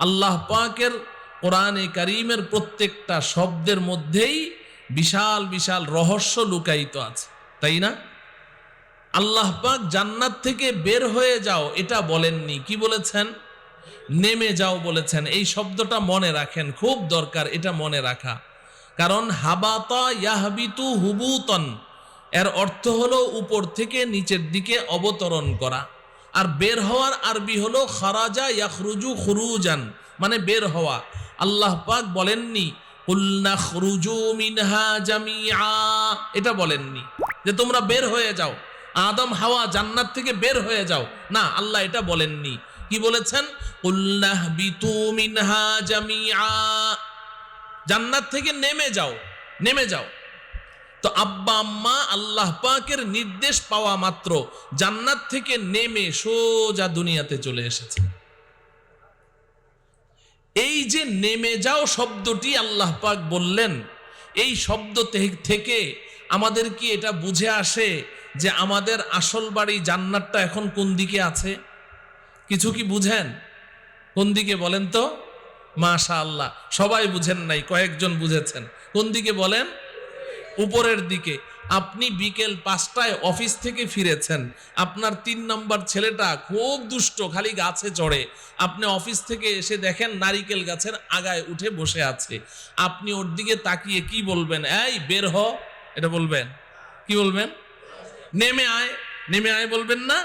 আল্লাহ পাকের কোরআনে কারীমের প্রত্যেকটা শব্দের মধ্যেই বিশাল বিশাল রহস্য লুকায়িত আছে, তাই না? আল্লাহ পাক জান্নাত থেকে বের হয়ে যাও এটা বলেননি, কি বলেছেন? নেমে যাও বলেছেন। এই শব্দটা মনে রাখেন, খুব দরকার এটা মনে রাখা। কারণ হাবাতা ইয়াহবিতু হুবুতন এর অর্থ হলো উপর থেকে নিচের দিকে অবতরণ করা, আর বের হওয়ার আরবি হলো খারাজা ইয়াখরুজু খুরুজান, মানে বের হওয়া। আল্লাহ পাক বলেননি কুল নাখরুজু মিনহা জামিআ, এটা বলেননি যে তোমরা বের হয়ে যাও, আদম হাওয়া জান্নাত থেকে বের হয়ে যাও, না, আল্লাহ এটা বলেননি। কি বলেছেন? কুল নাহবিতু মিনহা জামিআ, জান্নাত থেকে নেমে যাও, নেমে যাও। তো আব্বা আম্মা আল্লাহ পাকের নির্দেশ পাওয়া মাত্র জান্নাত থেকে নেমে সোজা দুনিয়াতে চলে এসেছে। এই যে নেমে যাও শব্দটি আল্লাহ পাক বললেন, এই শব্দ থেকে আমাদের কি এটা বুঝে আসে যে আমাদের আসল বাড়ি জান্নাতটা এখন কোন দিকে আছে? কিছু কি বুঝেন? কোন দিকে বলেন তো? মাশাআল্লাহ, সবাই বুঝেন নাই, কয়েকজন বুঝেছেন। কোন দিকে বলেন? উপরের দিকে। আপনি বিকেল 5টায় অফিস থেকে ফিরেছেন, আপনার 3 নম্বর ছেলেটা খুব দুষ্ট, খালি গাছে চড়ে। আপনি অফিস থেকে এসে দেখেন নারিকেল গাছের আগায় উঠে বসে আছে। আপনি ওর দিকে তাকিয়ে কি বলবেন? এই বের হ, এটা বলবেন? কি বলবেন? নেমে আয়, নেমে আয় বলবেন না?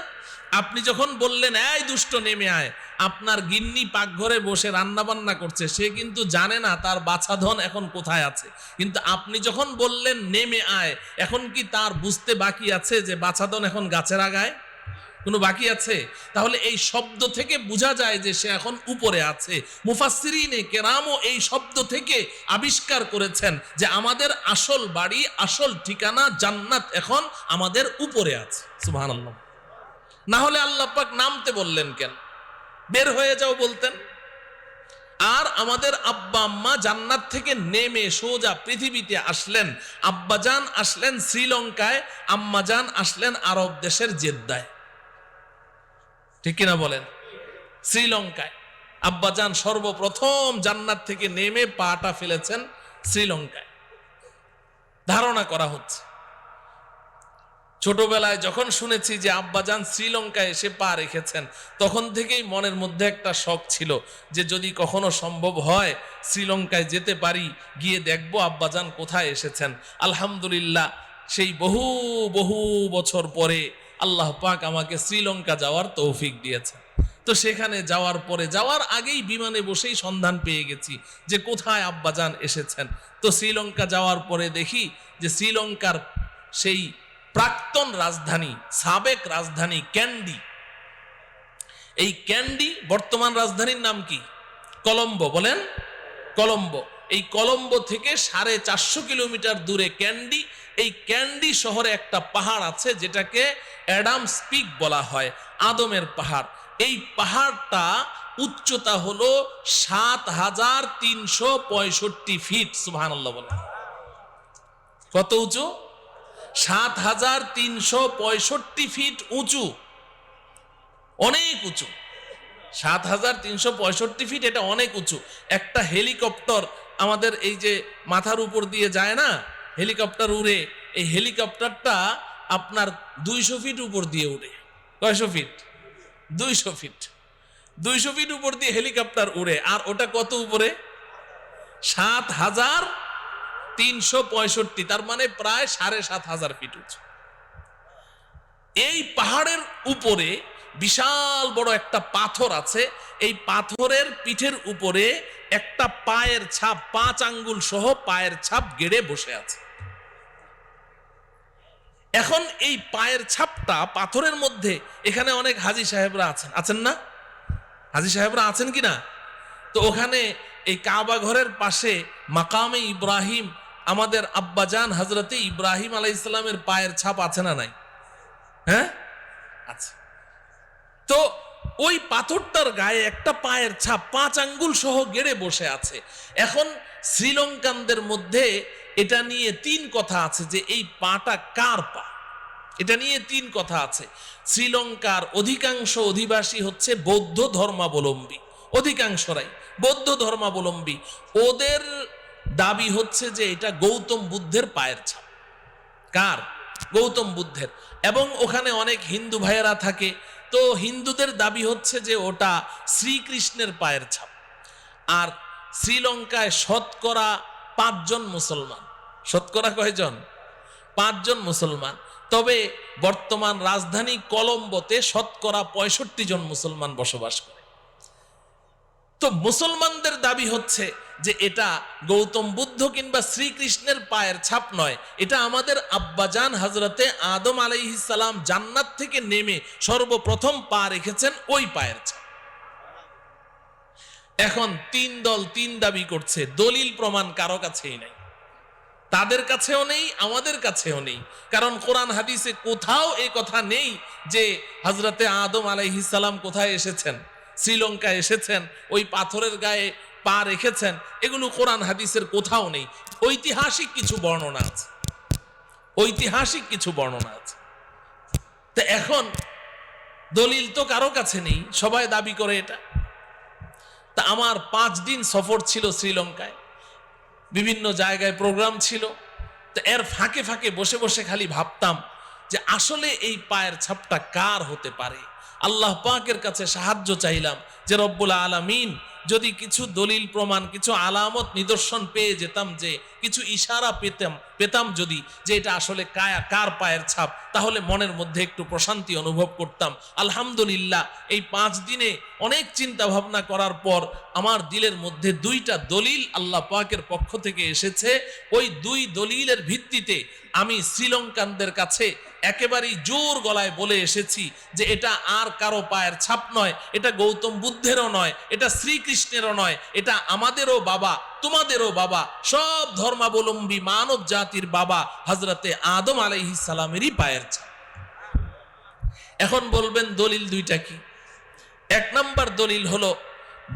আপনি যখন বললেন এই দুষ্ট নেমে আয়, আপনার গিন্নি পাকঘরে বসে রান্না বান্না করছে, সে কিন্তু জানে না তার বাছাধন এখন কোথায় আছে। কিন্তু আপনি যখন বললেন নেমে আয়, এখন কি তার বুঝতে বাকি আছে যে বাছাধন এখন গাছের আগায়? কোনো বাকি আছে? তাহলে এই শব্দ থেকে বোঝা যায় যে সে এখন উপরে আছে। মুফাসসিরিনে কেরামও এই শব্দ থেকে আবিষ্কার করেছেন যে আমাদের আসল বাড়ি, আসল ঠিকানা জান্নাত এখন আমাদের উপরে আছে। সুবহানাল্লাহ। না হলে আল্লাহ পাক নামতে বললেন কেন? বের হয়ে যাও বলতেন। আর আমাদের আব্বা আম্মা জান্নাত থেকে নেমে সোজা পৃথিবীতে আসলেন। আব্বাজান আসলেন শ্রীলঙ্কায়, আম্মাজান আসলেন আরব দেশের জেদ্দায়, ঠিক কিনা বলেন? শ্রীলঙ্কায় আব্বাজান সর্বপ্রথম জান্নাত থেকে নেমে পাটা ফেলেছেন শ্রীলঙ্কায়। ধারণা করা হচ্ছে, ছোটবেলায় যখন শুনেছি যে আব্বাজান শ্রীলঙ্কায় এসে পা রেখেছেন, তখন থেকেই মনের মধ্যে একটা শখ ছিল যে যদি কখনো সম্ভব হয় শ্রীলঙ্কায় যেতে পারি, গিয়ে দেখবো আব্বাজান কোথায় এসেছেন। আলহামদুলিল্লাহ, সেই বহু বহু বছর পরে আল্লাহ পাক আমাকে শ্রীলঙ্কা যাওয়ার তৌফিক দিয়েছেন। তো সেখানে যাওয়ার পরে, যাওয়ার আগেই বিমানে বসেই সন্ধান পেয়ে গেছি যে কোথায় আব্বাজান এসেছেন। তো শ্রীলঙ্কা যাওয়ার পরে দেখি যে শ্রীলঙ্কার সেই প্রাক্তন রাজধানী, সাবেক রাজধানী ক্যান্ডি, এই ক্যান্ডি বর্তমান রাজধানীর নাম কি? কলম্বো। বলেন কলম্বো। এই কলম্বো থেকে 450 কিলোমিটার দূরে ক্যান্ডি। এই ক্যান্ডি শহরে একটা পাহাড় আছে যেটাকে অ্যাডামস পিক বলা হয়, আদমের পাহাড়। এই পাহাড়টা উচ্চতা হলো 7365 ফিট। সুবহানাল্লাহ বলেন। কত উঁচু? 7365 ফিট উঁচু, অনেক উঁচু। 7365 ফিট, এটা অনেক উঁচু। একটা হেলিকপ্টার আমাদের এই যে মাথার উপর দিয়ে যায় না, হেলিকপ্টার উড়ে, এই হেলিকপ্টারটা আপনার 200 ফিট উপর দিয়ে উড়ে। কয়শো ফিট? 200 ফিট। 200 ফিট উপর দিয়ে হেলিকপ্টার উড়ে, আর ওটা কত উপরে? 7365, তার মানে প্রায় 7500 ফিট উঁচু। এই পাহাড়ের উপরে বিশাল বড় একটা পাথর আছে। এই পাথরের পিঠের উপরে একটা পায়ের ছাপ, 5 আঙ্গুল সহ পায়ের ছাপ গেড়ে বসে আছে। এখন এই পায়ের ছাপটা পাথরের মধ্যে, এখানে অনেক হাজী সাহেবরা আছেন, আছেন না? হাজী সাহেবরা আছেন কিনা? তো ওখানে এই কাবা ঘরের পাশে মাকামে ইব্রাহিম, আমাদের আব্বাজান হযরতে ইব্রাহিম আলাইহিস সালামের পায়ের ছাপ আছে না নাই? হ্যাঁ, আছে। তো ওই পাথরটার গায়ে একটা পায়ের ছাপ 5 আঙ্গুল সহ গেড়ে বসে আছে। এখন শ্রীলঙ্কানদের মধ্যে এটা নিয়ে 3 কথা আছে যে এই পাটা কার পা। এটা নিয়ে 3 কথা আছে। শ্রীলঙ্কার অধিকাংশ অধিবাসী হচ্ছে বৌদ্ধ ধর্মাবলম্বী, অধিকাংশরাই বৌদ্ধ ধর্মাবলম্বী, ওদের দাবি হচ্ছে যে এটা গৌতম বুদ্ধের পায়ের ছাপ। কার? গৌতম বুদ্ধের। এবং ওখানে অনেক হিন্দু ভাইয়েরা থাকে, তো হিন্দুদের দাবি হচ্ছে যে ওটা শ্রীকৃষ্ণের পায়ের ছাপ। আর শ্রীলঙ্কায় শতকরা 5 জন মুসলমান। শতকরা কয়জন? 5 জন মুসলমান। তবে বর্তমান রাজধানী কলম্বোতে শতকরা 65 জন মুসলমান বসবাস করে। তো মুসলমানদের দাবি হচ্ছে যে এটা গৌতম বুদ্ধ কিংবা শ্রীকৃষ্ণের পায়ের ছাপ নয়, এটা আমাদের আব্বাজান হযরতে আদম আলাইহিস সালাম জান্নাত থেকে নেমে সর্বপ্রথম পা রেখেছেন ওই পায়ের ছাপ। এখন 3 দল 3 দাবি করছে, দলিল প্রমাণ কারো কাছেই নাই, তাদের কাছেও নেই, আমাদের কাছেও নেই। কারণ কোরআন হাদিসে কোথাও এই কথা নেই যে হযরতে আদম আলাইহিস সালাম কোথায় এসেছেন, শ্রীলঙ্কায় এসেছেন, ওই পাথরের গায়ে পা রেখেছেন, এগুলো কোরআন হাদিসের কোথাও নেই। ঐতিহাসিক কিছু বর্ণনা আছে, ঐতিহাসিক কিছু বর্ণনা আছে। তো এখন দলিল তো কারো কাছে নেই, সবাই দাবি করে এটা। তা আমার 5 দিন সফর ছিল শ্রীলঙ্কায়, বিভিন্ন জায়গায় প্রোগ্রাম ছিল। তো এর ফাঁকে ফাঁকে বসে বসে খালি ভাবতাম যে আসলে এই পায়ের ছাপটা কার হতে পারে। আল্লাহ পাকের কাছে সাহায্য চাইলাম যে রব্বুল আলামিন যদি কিছু দলিল প্রমাণ, কিছু আলামত নিদর্শন পেয়ে যেতাম, যে কিছু ইশারা পেতাম যদি যে এটা আসলে কার পায়ের ছাপ, তাহলে মনের মধ্যে একটু প্রশান্তি অনুভব করতাম। আলহামদুলিল্লাহ এই 5 দিনে অনেক চিন্তা ভাবনা করার পর আমার দিলের মধ্যে 2টা দলিল আল্লাহ পাকের পক্ষ থেকে এসেছে। ওই 2 দলিলের ভিত্তিতে আমি শ্রীলঙ্কানদের কাছে একেবারেই জোর গলায় বলে এসেছি যে এটা আর কারো পায়ের ছাপ নয়, এটা গৌতম বুদ্ধেরও নয়, এটা শ্রীকৃষ্ণেরও নয়, এটা আমাদেরও বাবা, তোমাদেরও বাবা, সব ধর্মাবলম্বী মানব জাতির বাবা হযরতে আদম আলাইহিস সালামেরই পায়ের ছাপ। এখন বলবেন দলিল 2টা কি? 1 নাম্বার দলিল হলো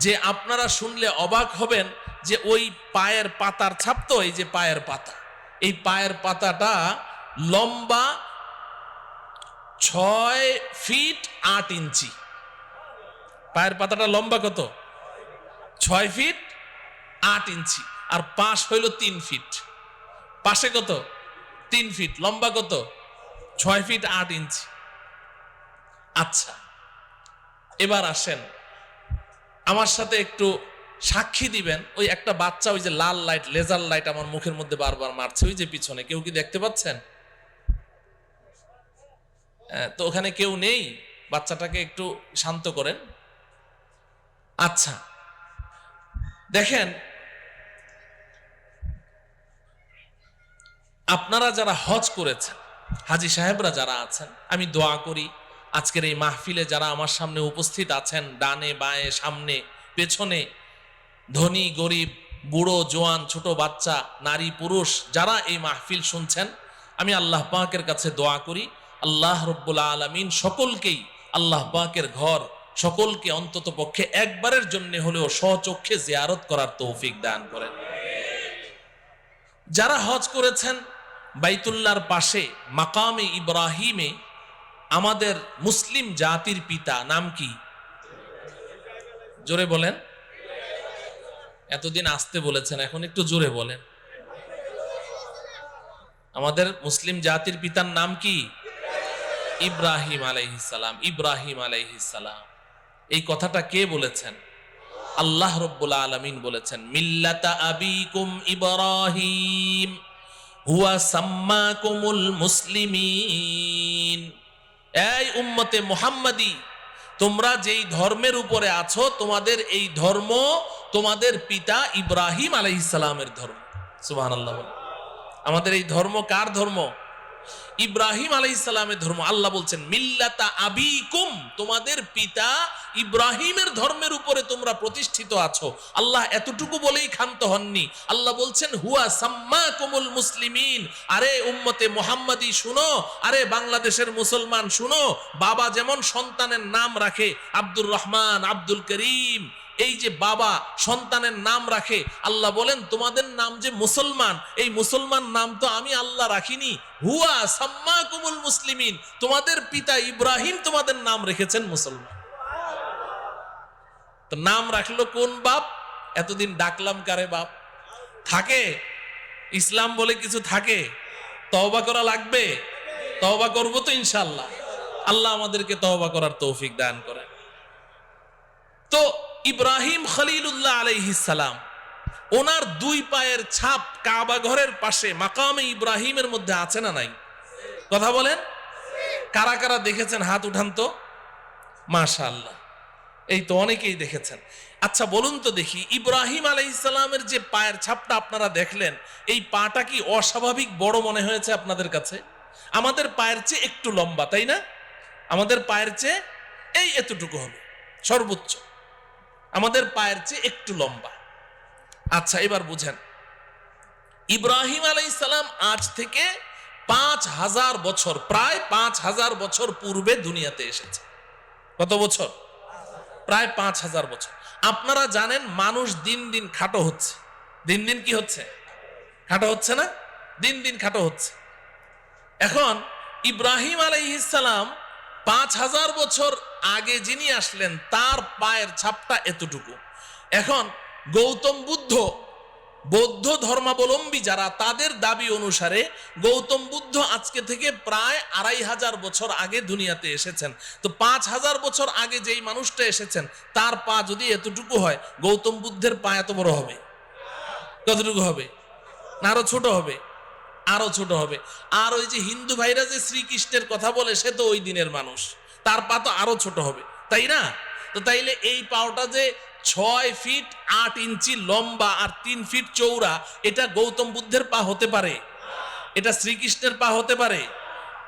যে আপনারা শুনলে অবাক হবেন যে ওই পায়ের পাতার ছাপ, তো এই যে পায়ের পাতা, এই পায়ের পাতাটা লম্বা 6 ফিট 8 ইঞ্চি। পায়ের পাতাটা লম্বা কত? 6 ফিট 8 ইঞ্চি। আর পাশ হইল 3 ফিট। পাশে কত? 3 ফিট। লম্বা কত? 6 ফিট 8 ইঞ্চি। আচ্ছা, এবার আসেন আমার সাথে একটু সাক্ষী দিবেন। ওই একটা বাচ্চা, ওই যে লাল লাইট, লেজার লাইট আমার মুখের মধ্যে বারবার মারছে, ওই যে পিছনে, কেউ কি দেখতে পাচ্ছেন? তো ওখানে কেউ নেই, বাচ্চাটাকে একটু শান্ত করেন। আচ্ছা দেখেন, আপনারা যারা হজ করেছেন, হাজী সাহেবরা যারা আছেন, আমি দোয়া করি আজকের এই মাহফিলে যারা আমার সামনে উপস্থিত আছেন, ডানে বাঁয়ে সামনে পেছনে, ধনী গরিব, বুড়ো জোয়ান, ছোট বাচ্চা, নারী পুরুষ, যারা এই মাহফিল শুনছেন, আমি আল্লাহ পাকের কাছে দোয়া করি আল্লাহ রব্বুল আলামিন সকলকেই আল্লাহ পাকের ঘর, সকলকে অন্তত পক্ষে একবারের জন্য হলেও স্বচক্ষে জিয়ারত করার তৌফিক দান করেন। যারা হজ করেছেন বাইতুল্লাহর পাশে মাকামে ইব্রাহিমে আমাদের মুসলিম জাতির পিতা নাম কি? জোরে বলেন। এতদিন আসতে বলেছেন, এখন একটু জোরে বলেন। আমাদের মুসলিম জাতির পিতার নাম কি? ইব্রাহিম আলাইহিস সালাম। ইব্রাহিম আলাইহিস সালাম, এই কথাটা কে বলেছেন? আল্লাহ রব্বুল আলামিন বলেছেন, মিল্লাতা আবিকুম ইব্রাহিম হুয়া সাম্মাকুমুল মুসলিমিন। এই উম্মতে মুহাম্মাদি, তোমরা যেই ধর্মের উপরে আছো, তোমাদের এই ধর্ম তোমাদের পিতা ইব্রাহিম আলাইহিস সালামের ধর্ম। সুবহানাল্লাহ। আমাদের এই ধর্ম কার ধর্ম? ইব্রাহিম আলাইহিস সালামের ধর্ম। আল্লাহ বলছেন মিল্লাতা আবিকুম, তোমাদের পিতা ইব্রাহিমের ধর্মের উপরে তোমরা প্রতিষ্ঠিত আছো। আল্লাহ এতটুকু বলেই ক্ষান্ত হননি, আল্লাহ বলছেন হুয়া সাম্মাকুমুল মুসলিমিন। আরে উম্মতে মুহাম্মাদি শুনো, আরে বাংলাদেশের মুসলমান শুনো, বাবা যেমন সন্তানের নাম রাখে আব্দুর রহমান, আব্দুল করিম, এই যে বাবা সন্তানের নাম রাখে, আল্লাহ বলেন তোমাদের নাম যে মুসলমান, এই মুসলমান নাম তো আমি আল্লাহ রাখিনি। হুয়া সাম্মাকুমুল মুসলিমিন, তোমাদের পিতা ইব্রাহিম তোমাদের নাম রেখেছেন মুসলমান। তো নাম রাখলো কোন বাপ? এতদিন ডাকলাম কারে বাপ? থাকে? ইসলাম বলে কিছু থাকে? তওবা করা লাগবে। তওবা করবো তো ইনশাআল্লাহ। আল্লাহ আমাদেরকে তওবা করার তৌফিক দান করেন। তো ইব্রাহিম খলিলুল্লাহ আলাইহিস সালাম, ওনার দুই পায়ের ছাপ কাবা ঘরের পাশে মাকামে ইব্রাহিমের মধ্যে আছে না নাই? কথা বলেন। কারা কারা দেখেছেন হাত উঠান তো। মাশাআল্লাহ, এই তো অনেকেই দেখেছেন। আচ্ছা বলুন তো দেখি, ইব্রাহিম আলাইহিস সালামের যে পায়ের ছাপটা আপনারা দেখলেন, এই পাটা কি অস্বাভাবিক বড় মনে হয়েছে আপনাদের কাছে? আমাদের পায়ের চেয়ে একটু লম্বা, তাই না? আমাদের পায়ের চেয়ে এই এতটুকু হবে সর্বোচ্চ, আমাদের পায়ের চেয়ে একটু লম্বা। আচ্ছা এবার বুঝেন, ইব্রাহিম আলাইহিস সালাম আজ থেকে 5000 বছর, প্রায় 5000 বছর পূর্বে দুনিয়াতে এসেছে। কত বছর? প্রায় 5000 বছর। আপনারা জানেন মানুষ দিন দিন খাটো হচ্ছে। দিন দিন কি হচ্ছে? খাটো হচ্ছে না? দিন দিন খাটো হচ্ছে। এখন ইব্রাহিম আলাইহিস সালাম 5000 বছর আগে যিনি আসলেন, তার পায়ের ছাপটা এতটুকু। এখন গৌতম বুদ্ধ, বৌদ্ধ ধর্মাবলম্বী যারা, তাদের দাবি অনুসারে গৌতম বুদ্ধ আজকে থেকে প্রায় 2500 বছর আগে দুনিয়াতে এসেছেন। তো 5000 বছর আগে যেই মানুষটা এসেছেন, তার পা যদি এতটুকু হয়, গৌতম বুদ্ধের পা এত বড় হবে? কতটুকু হবে? না আরো ছোট হবে? আরো ছোট হবে। আর ওই যে হিন্দু ভাইরা যে শ্রীকৃষ্ণের কথা বলে, সে তো ওই দিনের মানুষ, তার পা তো আরো ছোট হবে, তাই না? তো তাইলে এই পাওটা যে 6 ফিট 8 ইঞ্চি লম্বা আর 3 ফিট চৌড়া, এটা গৌতম বুদ্ধের পা হতে পারে? এটা শ্রীকৃষ্ণের পা হতে পারে?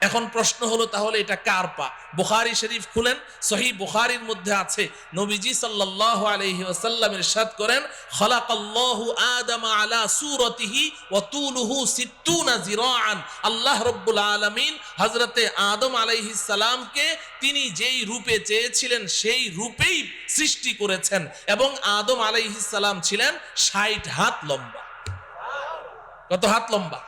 এখন প্রশ্ন হলো, তাহলে এটা কার পা? বুখারী শরীফ খুলেন, সহিহ বুখারীর মধ্যে আছে, নবীজি সাল্লাল্লাহু আলাইহি ওয়াসাল্লাম ইরশাদ করেন, খালাকাল্লাহু আদামা আলা সূরাতিহি ওয়া তুলুহু 60 জিরাআন। আল্লাহ রাব্বুল আলামিন হযরতে আদম আলাইহিস সালামকে তিনি যেই রূপে চেয়েছিলেন সেই রূপেই সৃষ্টি করেছেন, এবং আদম আলাইহিস সালাম ছিলেন 60 হাত লম্বা। কত হাত লম্বা?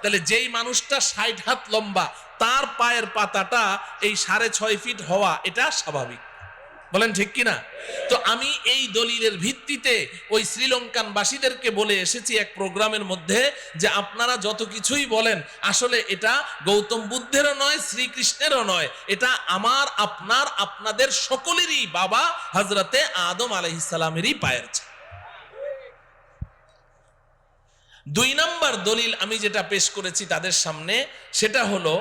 তাহলে যেই মানুষটা 60 হাত লম্বা, তার পায়ের পাতাটা এই 6.5 ফিট হওয়া, এটা স্বাভাবিক। বলেন ঠিক কিনা? তো আমি এই দলিলের ভিত্তিতে ওই শ্রীলঙ্কান বাসীদেরকে বলে এসেছি এক প্রোগ্রামের মধ্যে, যে আপনারা যত কিছুই বলেন, আসলে এটা গৌতম বুদ্ধেরও নয়, শ্রীকৃষ্ণেরও নয়, এটা আমার, আপনার, আপনাদের সকলেরই বাবা হযরতে আদম আলাইহিস সালামেরই পায়ের ছাপ। 2 নম্বর দলিল আমি যেটা পেশ করেছি তাদের সামনে, সেটা হলো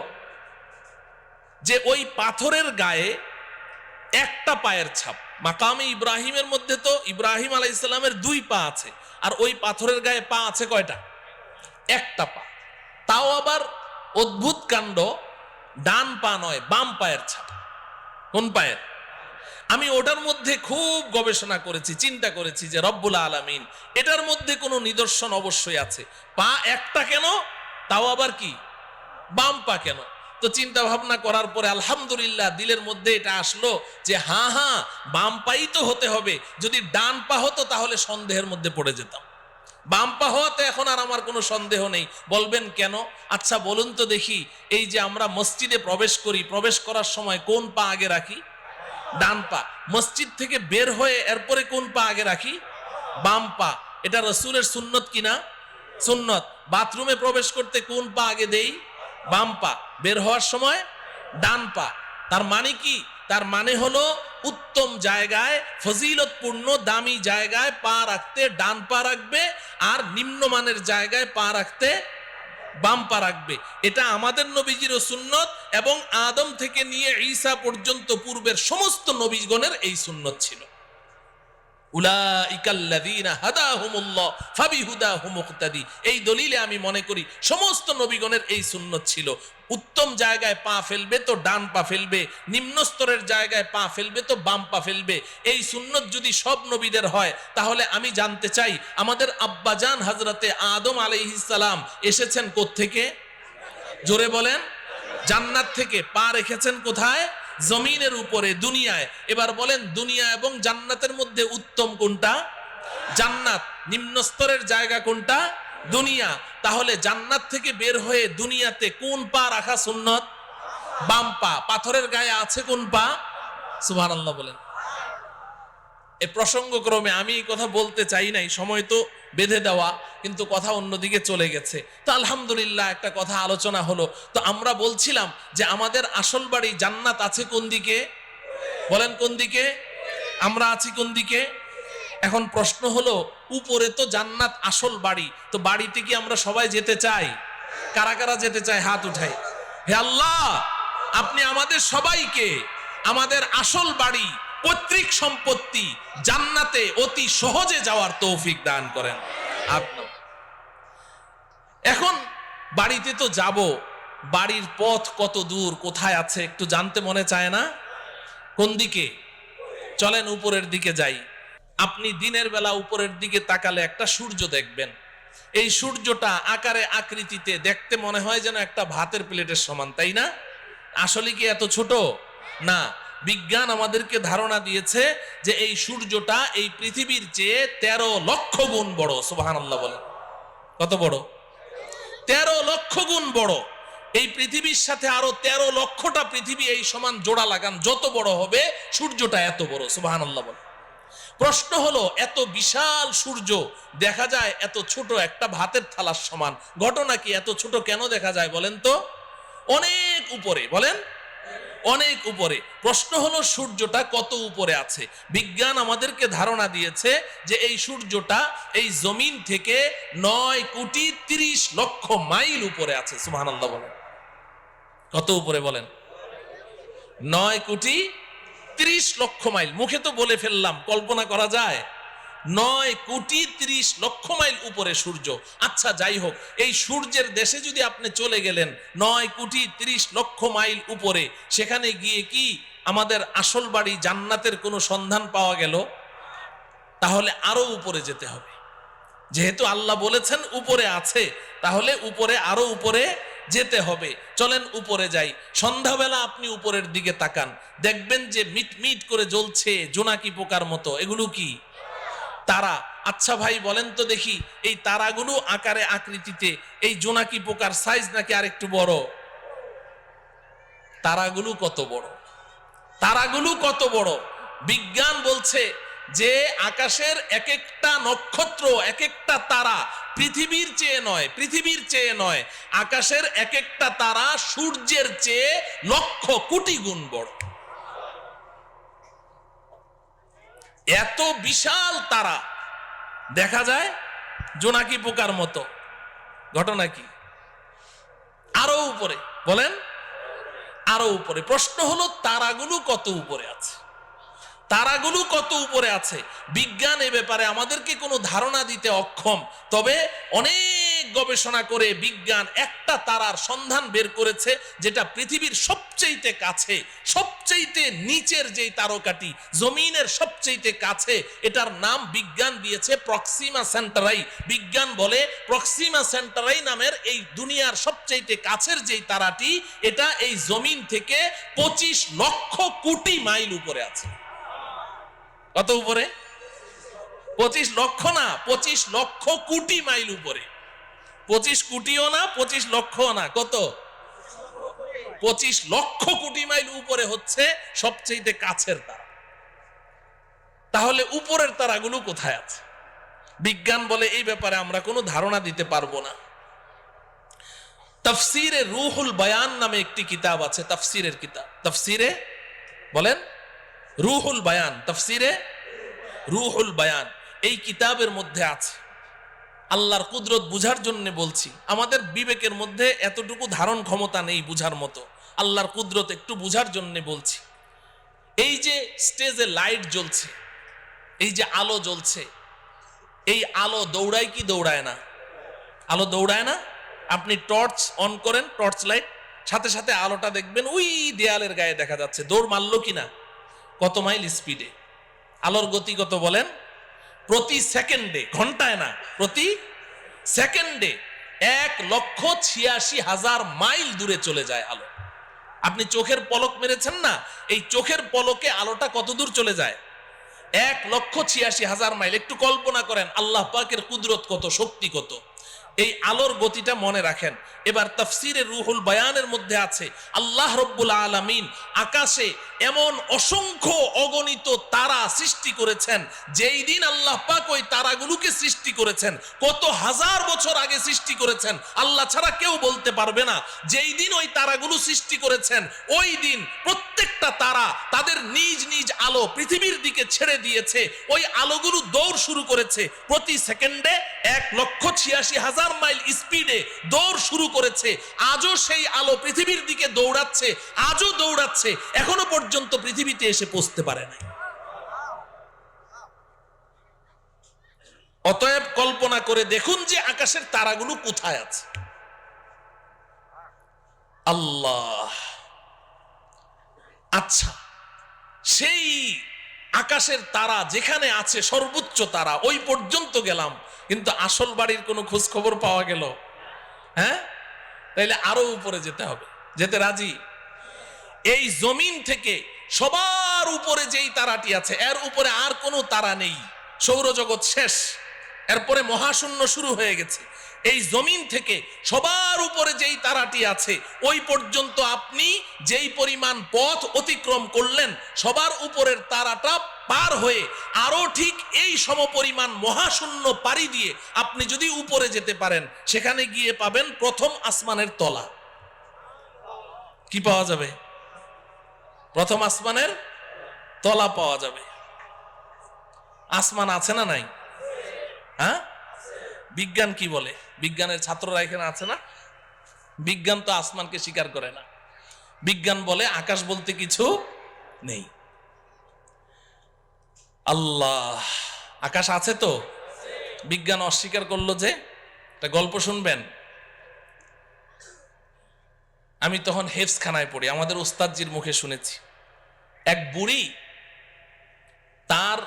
যে ওই পাথরের গায়ে একটা পায়ের ছাপ। মাকামে ইব্রাহিমের মধ্যে তো ইব্রাহিম আলাইহিস সালামের 2 পা আছে, আর ওই পাথরের গায়ে পা আছে কয়টা? একটা পা। তাও আবার অদ্ভুত কাণ্ড, ডান পা নয়, বাম পায়ের ছাপ। কোন পায়ের? আমি ওটার মধ্যে খুব গবেষণা করেছি, চিন্তা করেছি যে রব্বুল আলামিন, এটার মধ্যে কোনো নিদর্শন অবশ্যই আছে। পা একটা কেন, তাও আবার কি বাম পা কেন? তো চিন্তা ভাবনা করার পরে আলহামদুলিল্লাহ দিলের মধ্যে এটা আসলো যে হ্যাঁ, বাম পাই তো হতে হবে। যদি ডান পা হতো তাহলে সন্দেহের মধ্যে পড়ে যেতাম। বাম পা হওয়াতে এখন আর আমার কোনো সন্দেহ নেই। বলবেন কেন? আচ্ছা বলুন তো দেখি, এই যে আমরা মসজিদে প্রবেশ করি, প্রবেশ করার সময় কোন পা আগে রাখি? ডান পা। মসজিদ থেকে বের হয়ে এরপরে কোন পা আগে রাখি? বাম পা। এটা রাসূলের সুন্নত কিনা? সুন্নত। বাথরুমে প্রবেশ করতে কোন পা আগে দেই? বাম পা। বের হওয়ার সময় ডান পা। তার মানে কি? তার মানে হলো উত্তম জায়গায়, ফজিলতপূর্ণ দামি জায়গায় পা রাখতে ডান পা রাখবে, আর নিম্নমানের জায়গায় পা রাখতে বাম পা রাখবে। এটা আমাদের নবীজিরও সুন্নত, এবং আদম থেকে নিয়ে ঈসা পর্যন্ত পূর্বের সমস্ত নবীগণের এই সুন্নত ছিল। উলাইকাল্লাযীনা হাদাহুমুল্লাহ ফাবিহুদাহুম মুক্তাদি। এই দলিলে আমি মনে করি সমস্ত নবীগণের এই সুন্নত ছিল। উত্তম জায়গায় পা ফেলবে তো ডান পা ফেলবে, নিম্ন স্তরের জায়গায় পা ফেলবে তো বাম পা ফেলবে। এই সুন্নত যদি সব নবীদের হয়, তাহলে আমি জানতে চাই আমাদের আব্বাজান হযরতে আদম আলাইহিস সালাম এসেছেন কোত্থেকে? জোরে বলেন। জান্নাত থেকে। পা রেখেছেন কোথায়? জমিনের উপরে, দুনিয়ায়। এবার বলেন, দুনিয়া এবং জান্নাতের মধ্যে উত্তম কোনটা? জান্নাত। নিম্ন স্তরের জায়গা কোনটা? দুনিয়া। তাহলে জান্নাত থেকে বের হয়ে দুনিয়াতে কোন পা রাখা সুন্নত? বাম পা। পাথরের গায়ে আছে কোন পা? সুবহানাল্লাহ বলেন। এই প্রসঙ্গক্রমে আমি এই কথা বলতে চাই নাই, সময় তো বেঁধে দেওয়া, কিন্তু কথা অন্যদিকে চলে গেছে। তো আলহামদুলিল্লাহ একটা কথা আলোচনা হলো। তো আমরা বলছিলাম যে আমাদের আসল বাড়ি জান্নাত আছে কোন দিকে? বলেন কোন দিকে? আমরা আছি কোন দিকে? এখন প্রশ্ন হলো, উপরে তো জান্নাত আসল বাড়ি, তো বাড়িতে কি আমরা সবাই যেতে চাই? কারা কারা যেতে চায় হাত উঠাই। হে আল্লাহ, আপনি আমাদের সবাইকে আমাদের আসল বাড়ি, পৈতৃক সম্পত্তি জান্নাতে অতি সহজে যাওয়ার তৌফিক দান করেন। এখন বাড়িতে তো যাব, বাড়ির পথ কত দূর, কোথায় আছে একটু জানতে মনে চায় না? কোন দিকে? চলেন উপরের দিকে যাই। আপনি দিনের বেলা উপরের দিকে তাকালে একটা সূর্য দেখবেন। এই সূর্যটা আকারে আকৃতিতে দেখতে মনে হয় যেন একটা ভাতের প্লেটের সমান, তাই না? আসলে কি এত ছোট? না, বিজ্ঞান আমাদেরকে ধারণা দিয়েছে যে এই সূর্যটা এই পৃথিবীর চেয়ে 13 লক্ষ গুণ বড়। সুবহানাল্লাহ বলেন। কত বড়? 13 লক্ষ গুণ বড়। এই পৃথিবীর সাথে আরো 13 লক্ষটা পৃথিবী এই সমান জোড়া লাগান, যত বড় হবে সূর্যটা এত বড়। সুবহানাল্লাহ বলেন। প্রশ্ন হলো, এত বিশাল সূর্য দেখা যায় এত ছোট একটা ভাতের থালার সমান, ঘটনা কি? এত ছোট কেন দেখা যায় বলেন তো? অনেক উপরে, বলেন অনেক উপরে। প্রশ্ন হলো সূর্যটা কত উপরে আছে? বিজ্ঞান আমাদেরকে ধারণা দিয়েছে যে এই সূর্যটা এই জমিন থেকে 9,30,00,000 মাইল উপরে আছে। সুবহানাল্লাহ বলেন। কত উপরে বলেন? 9,30,00,000 মাইল। মুখে তো বলে ফেললাম, কল্পনা করা যায়? 9,30,00,000 মাইল উপরে সূর্য। আচ্ছা যাই হোক, এই সূর্যের দেশে যদি আপনি চলে গেলেন 9,30,00,000 মাইল উপরে, সেখানে গিয়ে কি আমাদের আসল বাড়ি জান্নাতের কোনো সন্ধান পাওয়া গেল? তাহলে আরো উপরে যেতে হবে। যেহেতু আল্লাহ বলেছেন উপরে আছে, তাহলে উপরে আরো উপরে যেতে হবে। চলেন উপরে যাই। সন্ধ্যাবেলা আপনি উপরের দিকে তাকান, দেখবেন যে মিটমিট করে জ্বলছে জোনাকি পোকার মতো। এগুলো কি? তারা। আচ্ছা ভাই বলেন তো দেখি, এই তারাগুলো আকারে আকৃতিতে এই জোনাকি পোকার সাইজ নাকি আরেকটু বড়? তারাগুলো কত বড়? তারাগুলো কত বড়? বিজ্ঞান বলছে যে আকাশের এক একটা নক্ষত্র, এক একটা তারা পৃথিবীর চেয়ে নয়, পৃথিবীর চেয়ে নয়, আকাশের এক একটা তারা সূর্যের চেয়ে লক্ষ কোটি গুণ বড়। এত বিশাল তারা দেখা যায় জোনাকি পোকার মতো। ঘটনা কি? আরো উপরে, বলেন আরো উপরে। প্রশ্ন হলো তারাগুলো কত উপরে আছে? তারাগুলো কত উপরে আছে? বিজ্ঞান এ ব্যাপারে আমাদেরকে কোনো ধারণা দিতে অক্ষম। তবে অনেক গবেষণা করে বিজ্ঞান একটা তারার সন্ধান বের করেছে, যেটা পৃথিবীর সবচেয়ে কাছে, সবচেয়ে নিচের যেই তারকাটি, জমিনের সবচেয়ে কাছে, এটার নাম বিজ্ঞান দিয়েছে প্রক্সিমা সেন্টারাই। বিজ্ঞান বলে প্রক্সিমা সেন্টারাই নামের এই দুনিয়ার সবচেয়ে কাছের যেই তারাটি, এটা এই জমিন থেকে 25 লক্ষ কোটি মাইল উপরে আছে। কত উপরে? 25 লক্ষ না, 25 লক্ষ কোটি মাইল উপরে। 25 কোটিও না, 25 লক্ষও না, কত? 25 লক্ষ কোটি মাইল উপরে হচ্ছে সবচেয়ে কাছের তারা। তাহলে উপরের তারাগুলো কোথায় আছে? বিজ্ঞান বলে এই ব্যাপারে আমরা কোনো ধারণা দিতে পারবো না। তাফসিরে রুহুল বায়ান নামে একটি কিতাব আছে, তাফসিরের কিতাব। তাফসিরে বলেন রুহুল বায়ান, তাফসিরে রুহুল বায়ান। এই কিতাবের মধ্যে আছে, আল্লাহর কুদরত বুঝার জন্য বলছি, আমাদের বিবেকের মধ্যে এতটুকু ধারণ ক্ষমতা নেই বুঝার মতো, আল্লাহর কুদরত একটু বুঝার জন্য বলছি। এই যে স্টেজে লাইট জ্বলছে, এই যে আলো জ্বলছে, এই আলো দৌড়ায় কি দৌড়ায় না? আলো দৌড়ায় না? আপনি টর্চ অন করেন, টর্চ লাইট, সাথে সাথে আলোটা দেখবেন ওই দেয়ালের গায়ে দেখা যাচ্ছে। দৌড় মারলো কিনা? কত মাইল স্পিডে? আলোর গতি কত বলেন? প্রতি সেকেন্ডে, ঘন্টায় না, প্রতি সেকেন্ডে 1,86,000 মাইল দূরে চলে যায় আলো। আপনি চোখের পলক মেরেছেন না, এই চোখের পলকে আলোটা কত দূর চলে যায়? 1,86,000 মাইল। একটু কল্পনা করেন আল্লাহ পাকের কুদরত কত, শক্তি কত। এই আলোর গতিটা মনে রাখেন। এবার তাফসীরে রুহুল বায়ানের মধ্যে আছে আল্লাহ রব্বুল আলামিন আকাশে এমন অসংখ্য অগণিত তারা সৃষ্টি করেছেন, যেই দিন আল্লাহ পাক ওই তারাগুলোকে সৃষ্টি করেছেন কত হাজার বছর আগে সৃষ্টি করেছেন আল্লাহ ছাড়া কেউ বলতে পারবে না। যেই দিন ওই তারাগুলো সৃষ্টি করেছেন ওই দিন প্রত্যেকটা তারা তাদের নিজ নিজ আলো পৃথিবীর দিকে ছেড়ে দিয়েছে। ওই আলোগুলো দৌড় শুরু করেছে প্রতি সেকেন্ডে 1,86,000 মাইল স্পিডে দৌড় শুরু করেছে। আজও সেই আলো পৃথিবীর দিকে দৌড়াচ্ছে, আজও দৌড়াচ্ছে, এখনো পর্যন্ত পৃথিবীতে এসে পৌঁছতে পারে নাই। অতএব কল্পনা করে দেখুন যে আকাশের তারাগুলো কোথায় আছে। আল্লাহ, আচ্ছা সেই আকাশের তারা যেখানে আছে সর্বোচ্চ তারা ওই পর্যন্ত গেলাম, কিন্তু আসল বাড়ির কোনো খোঁজ খবর পাওয়া গেল? হ্যাঁ, তাইলে আরো উপরে যেতে হবে। যেতে রাজি? এই জমিন থেকে সবার উপরে যেই তারাটি আছে এর উপরে আর কোনো তারা নেই, সৌরজগৎ শেষ, এরপরে মহাশূন্য শুরু হয়ে গেছে। এই জমিন থেকে সবার উপরে যেই তারাটি আছে ওই পর্যন্ত আপনি যেই পরিমাণ পথ অতিক্রম করলেন, সবার উপরের তারাটা পার হয়ে আরো ঠিক এই সমপরিমাণ মহাশূন্য পাড়ি দিয়ে আপনি যদি উপরে যেতে পারেন, সেখানে গিয়ে পাবেন প্রথম আসমানের তলা। কি পাওয়া যাবে? প্রথম আসমানের তলা পাওয়া যাবে। আসমান আছে না নাই? হ্যাঁ, বিজ্ঞান কি বলে? বিজ্ঞানের ছাত্ররা এখানে আছে না? বিজ্ঞান তো আসমানকে স্বীকার করে না। বিজ্ঞান বলে আকাশ বলতে কিছু নেই। আল্লাহ, আকাশ আছে তো? বিজ্ঞান অস্বীকার করলো যে। একটা গল্প শুনবেন। আমি তখন হেফজখানায় পড়ি, আমাদের উস্তাদজির মুখে শুনেছি। এক বুড়ি, তার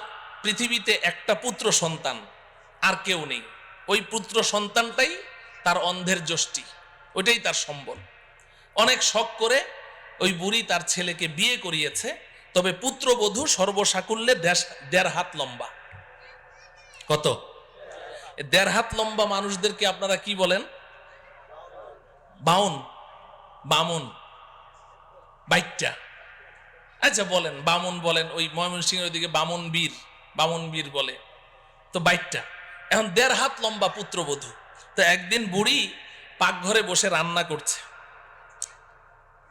পৃথিবীতে একটা পুত্র সন্তান, আর কেউ নেই। ওই পুত্র সন্তানটাই তার অন্ধের যষ্টি, ওইটাই তার সম্বল। অনেক শখ করে ওই বুড়ি তার ছেলেকে বিয়ে করিয়েছে, তবে পুত্রবধূ সর্বসাকুল্যে 1.5 হাত লম্বা। কত? 1.5 হাত লম্বা মানুষদেরকে আপনারা কি বলেন? বাউন, বামুন, বাইট্টা। আচ্ছা বলেন, বামুন বলেন, ওই ময়মনসিংহের ওইদিকে বামুন বীর বলে, তো বাইট্টা। এখন 1.5 হাত লম্বা পুত্রবধূ। তো একদিন বুড়ি পাকঘরে বসে রান্না করছে,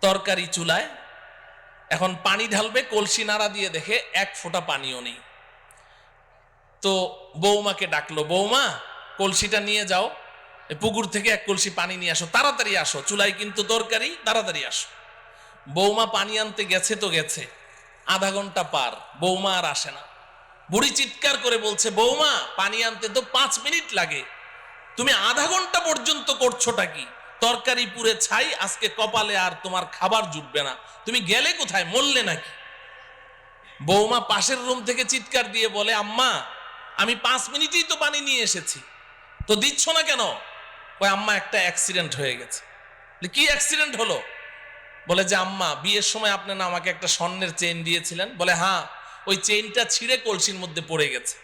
তরকারি চুলায়, এখন পানি ঢালবে, কলসি নাড়া দিয়ে দেখে 1 ফোঁটা পানিও নেই। তো বৌমাকে ডাকলো, বৌমা কলসিটা নিয়ে যাও, পুকুর থেকে 1 কলসি পানি নিয়ে আসো, তাড়াতাড়ি আসো, চুলায় কিন্তু তরকারি, তাড়াতাড়ি আসো। বৌমা পানি আনতে গেছে তো গেছে, আধা ঘন্টা পার, বৌমা আর আসে না। বুড়ি চিৎকার করে বলছে, বৌমা পানি আনতে তো 5 মিনিট লাগে, তুমি আধা ঘন্টা পর্যন্ত করছোটা কি? তরকারি পুড়ে ছাই, আজকে কপালে আর তোমার খাবার জুটবে না, তুমি গেলে কোথায়, মরলে নাকি? বৌমা পাশের রুম থেকে চিৎকার দিয়ে বলে, আম্মা আমি 5 মিনিটেই তো পানি নিয়ে এসেছি, তো দিচ্ছ না কেন? ওই আম্মা একটা অ্যাক্সিডেন্ট হয়ে গেছে। কি অ্যাক্সিডেন্ট হলো? বলে যে আম্মা বিয়ের সময় আপনি না আমাকে একটা স্বর্ণের চেইন দিয়েছিলেন। বলে হ্যাঁ, ওই চেইনটা ছিঁড়ে কলসির মধ্যে পড়ে গেছে।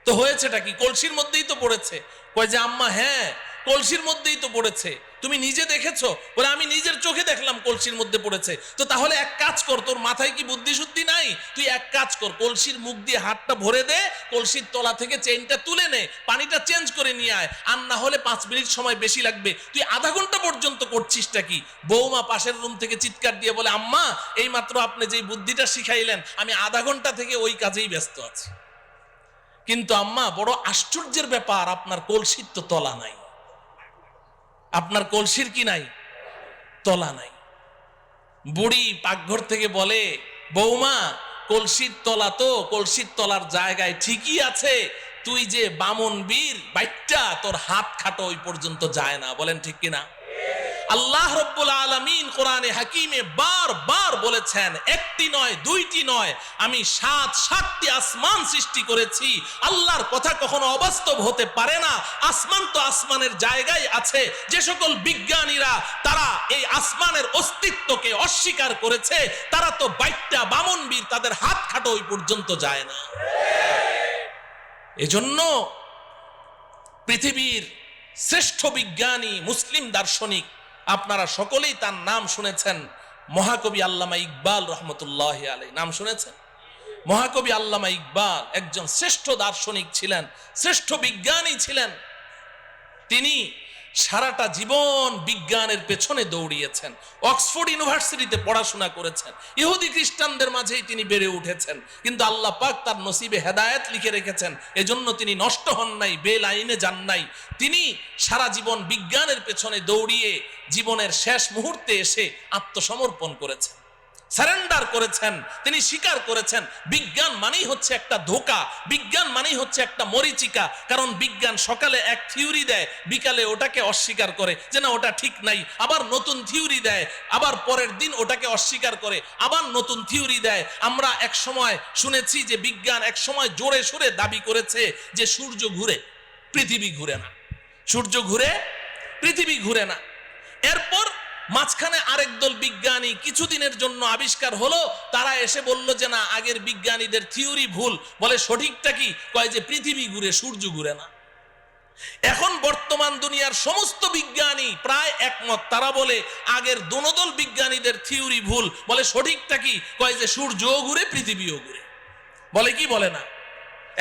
তো হয়েছেটা কি? কলসির মধ্যেই তো পড়েছে। কয় যে আম্মা হ্যাঁ কলসির মধ্যেই তো পড়েছে, তুমি নিজে দেখেছো? বলে আমি নিজের চোখে দেখলাম কলসির মধ্যে পড়েছে। তো তাহলে এক কাজ কর, তোর মাথায় কি বুদ্ধি শুদ্ধি নাই? তুই এক কাজ কর, কলসির মুখ দিয়ে হাতটা ভরে দে, কলসির তলা থেকে চেইনটা তুলে নে, পানিটা চেঞ্জ করে নিয়ে আয়, আর না হলে 5 মিনিট সময় বেশি লাগবে, তুই আধা ঘন্টা পর্যন্ত করছিসটা কি? বৌমা পাশের রুম থেকে চিৎকার দিয়ে বলে, আম্মা এই মাত্র আপনি যেই বুদ্ধিটা শিখাইলেন আমি আধা ঘন্টা থেকে ওই কাজেই ব্যস্ত আছি। কিন্তু আম্মা বড় আশ্চর্যের ব্যাপার, আপনার কলসির তো তলা নাই। আপনার কলসির কি নাই? তলা নাই। বুড়ি পাকঘর থেকে বলে, বৌমা কলসির তলা তো কলসির তলার জায়গায় ঠিকই আছে, তুই যে বামন বীর বাইট্টা, তোর হাত খাটো ওই পর্যন্ত যায় না। বলেন ঠিক কিনা? আল্লাহ রব্বুল আলামিন কোরআনে হাকিমে বারবার বলেছেন, একটি নয় দুইটি নয়, আমি 7টি আসমান সৃষ্টি করেছি। আল্লাহর কথা কখনো অবাস্তব হতে পারে না। আসমান তো আসমানের জায়গায় আছে। যে সকল বিজ্ঞানীরা তারা এই আসমানের অস্তিত্বকে অস্বীকার করেছে, তারা তো বাইট্টা বামন বীর, তাদের হাত খাটো ওই পর্যন্ত যায় না। এজন্য পৃথিবীর শ্রেষ্ঠ বিজ্ঞানী মুসলিম দার্শনিক, আপনারা সকলেই তার নাম শুনেছেন, মহাকবি আল্লামা ইকবাল রহমতুল্লাহ আলাইহি। নাম শুনেছেন? মহাকবি আল্লামা ইকবাল একজন শ্রেষ্ঠ দার্শনিক ছিলেন, শ্রেষ্ঠ বিজ্ঞানী ছিলেন। তিনি সারাটা জীবন বিজ্ঞানের পেছনে দৌড়িয়েছেন, অক্সফোর্ড ইউনিভার্সিটিতে পড়াশোনা করেছেন, ইহুদি খ্রিস্টানদের মাঝেই তিনি বেড়ে উঠেছেন, কিন্তু আল্লাহ পাক তার নসিবে হেদায়েত লিখে রেখেছেন, এজন্য তিনি নষ্ট হন নাই, বেলাইনে যান নাই। তিনি সারা জীবন বিজ্ঞানের পেছনে দৌড়িয়ে জীবনের শেষ মুহূর্তে এসে আত্মসমর্পণ করেছেন, সারেন্ডার করেছেন। তিনি স্বীকার করেছেন বিজ্ঞান মানেই হচ্ছে একটা ধোঁকা, বিজ্ঞান মানেই হচ্ছে একটা মরিচিকা। কারণ বিজ্ঞান সকালে এক থিওরি দেয়, বিকালে ওটাকে অস্বীকার করে যে না ওটা ঠিক নাই, আবার নতুন থিওরি দেয়, আবার পরের দিন ওটাকে অস্বীকার করে, আবার নতুন থিওরি দেয়। আমরা এক সময় শুনেছি যে বিজ্ঞান এক সময় জোরে সোরে দাবি করেছে যে সূর্য ঘুরে, পৃথিবী ঘুরে না, সূর্য ঘুরে, পৃথিবী ঘুরে না। এরপর মাঝখানে আরেক দল বিজ্ঞানী কিছুদিনের জন্য আবিষ্কার হলো, তারা এসে বলল যে না আগের বিজ্ঞানীদের থিওরি ভুল। বলে সঠিকটা কি? কয় যে পৃথিবী ঘুরে, সূর্য ঘুরে না। এখন বর্তমান দুনিয়ার সমস্ত বিজ্ঞানী প্রায় একমত, তারা বলে আগের দোনোদল বিজ্ঞানীদের থিওরি ভুল। বলে সঠিকটা কি? কয় যে সূর্যও ঘুরে, পৃথিবীও ঘুরে। বলে কি বলে না?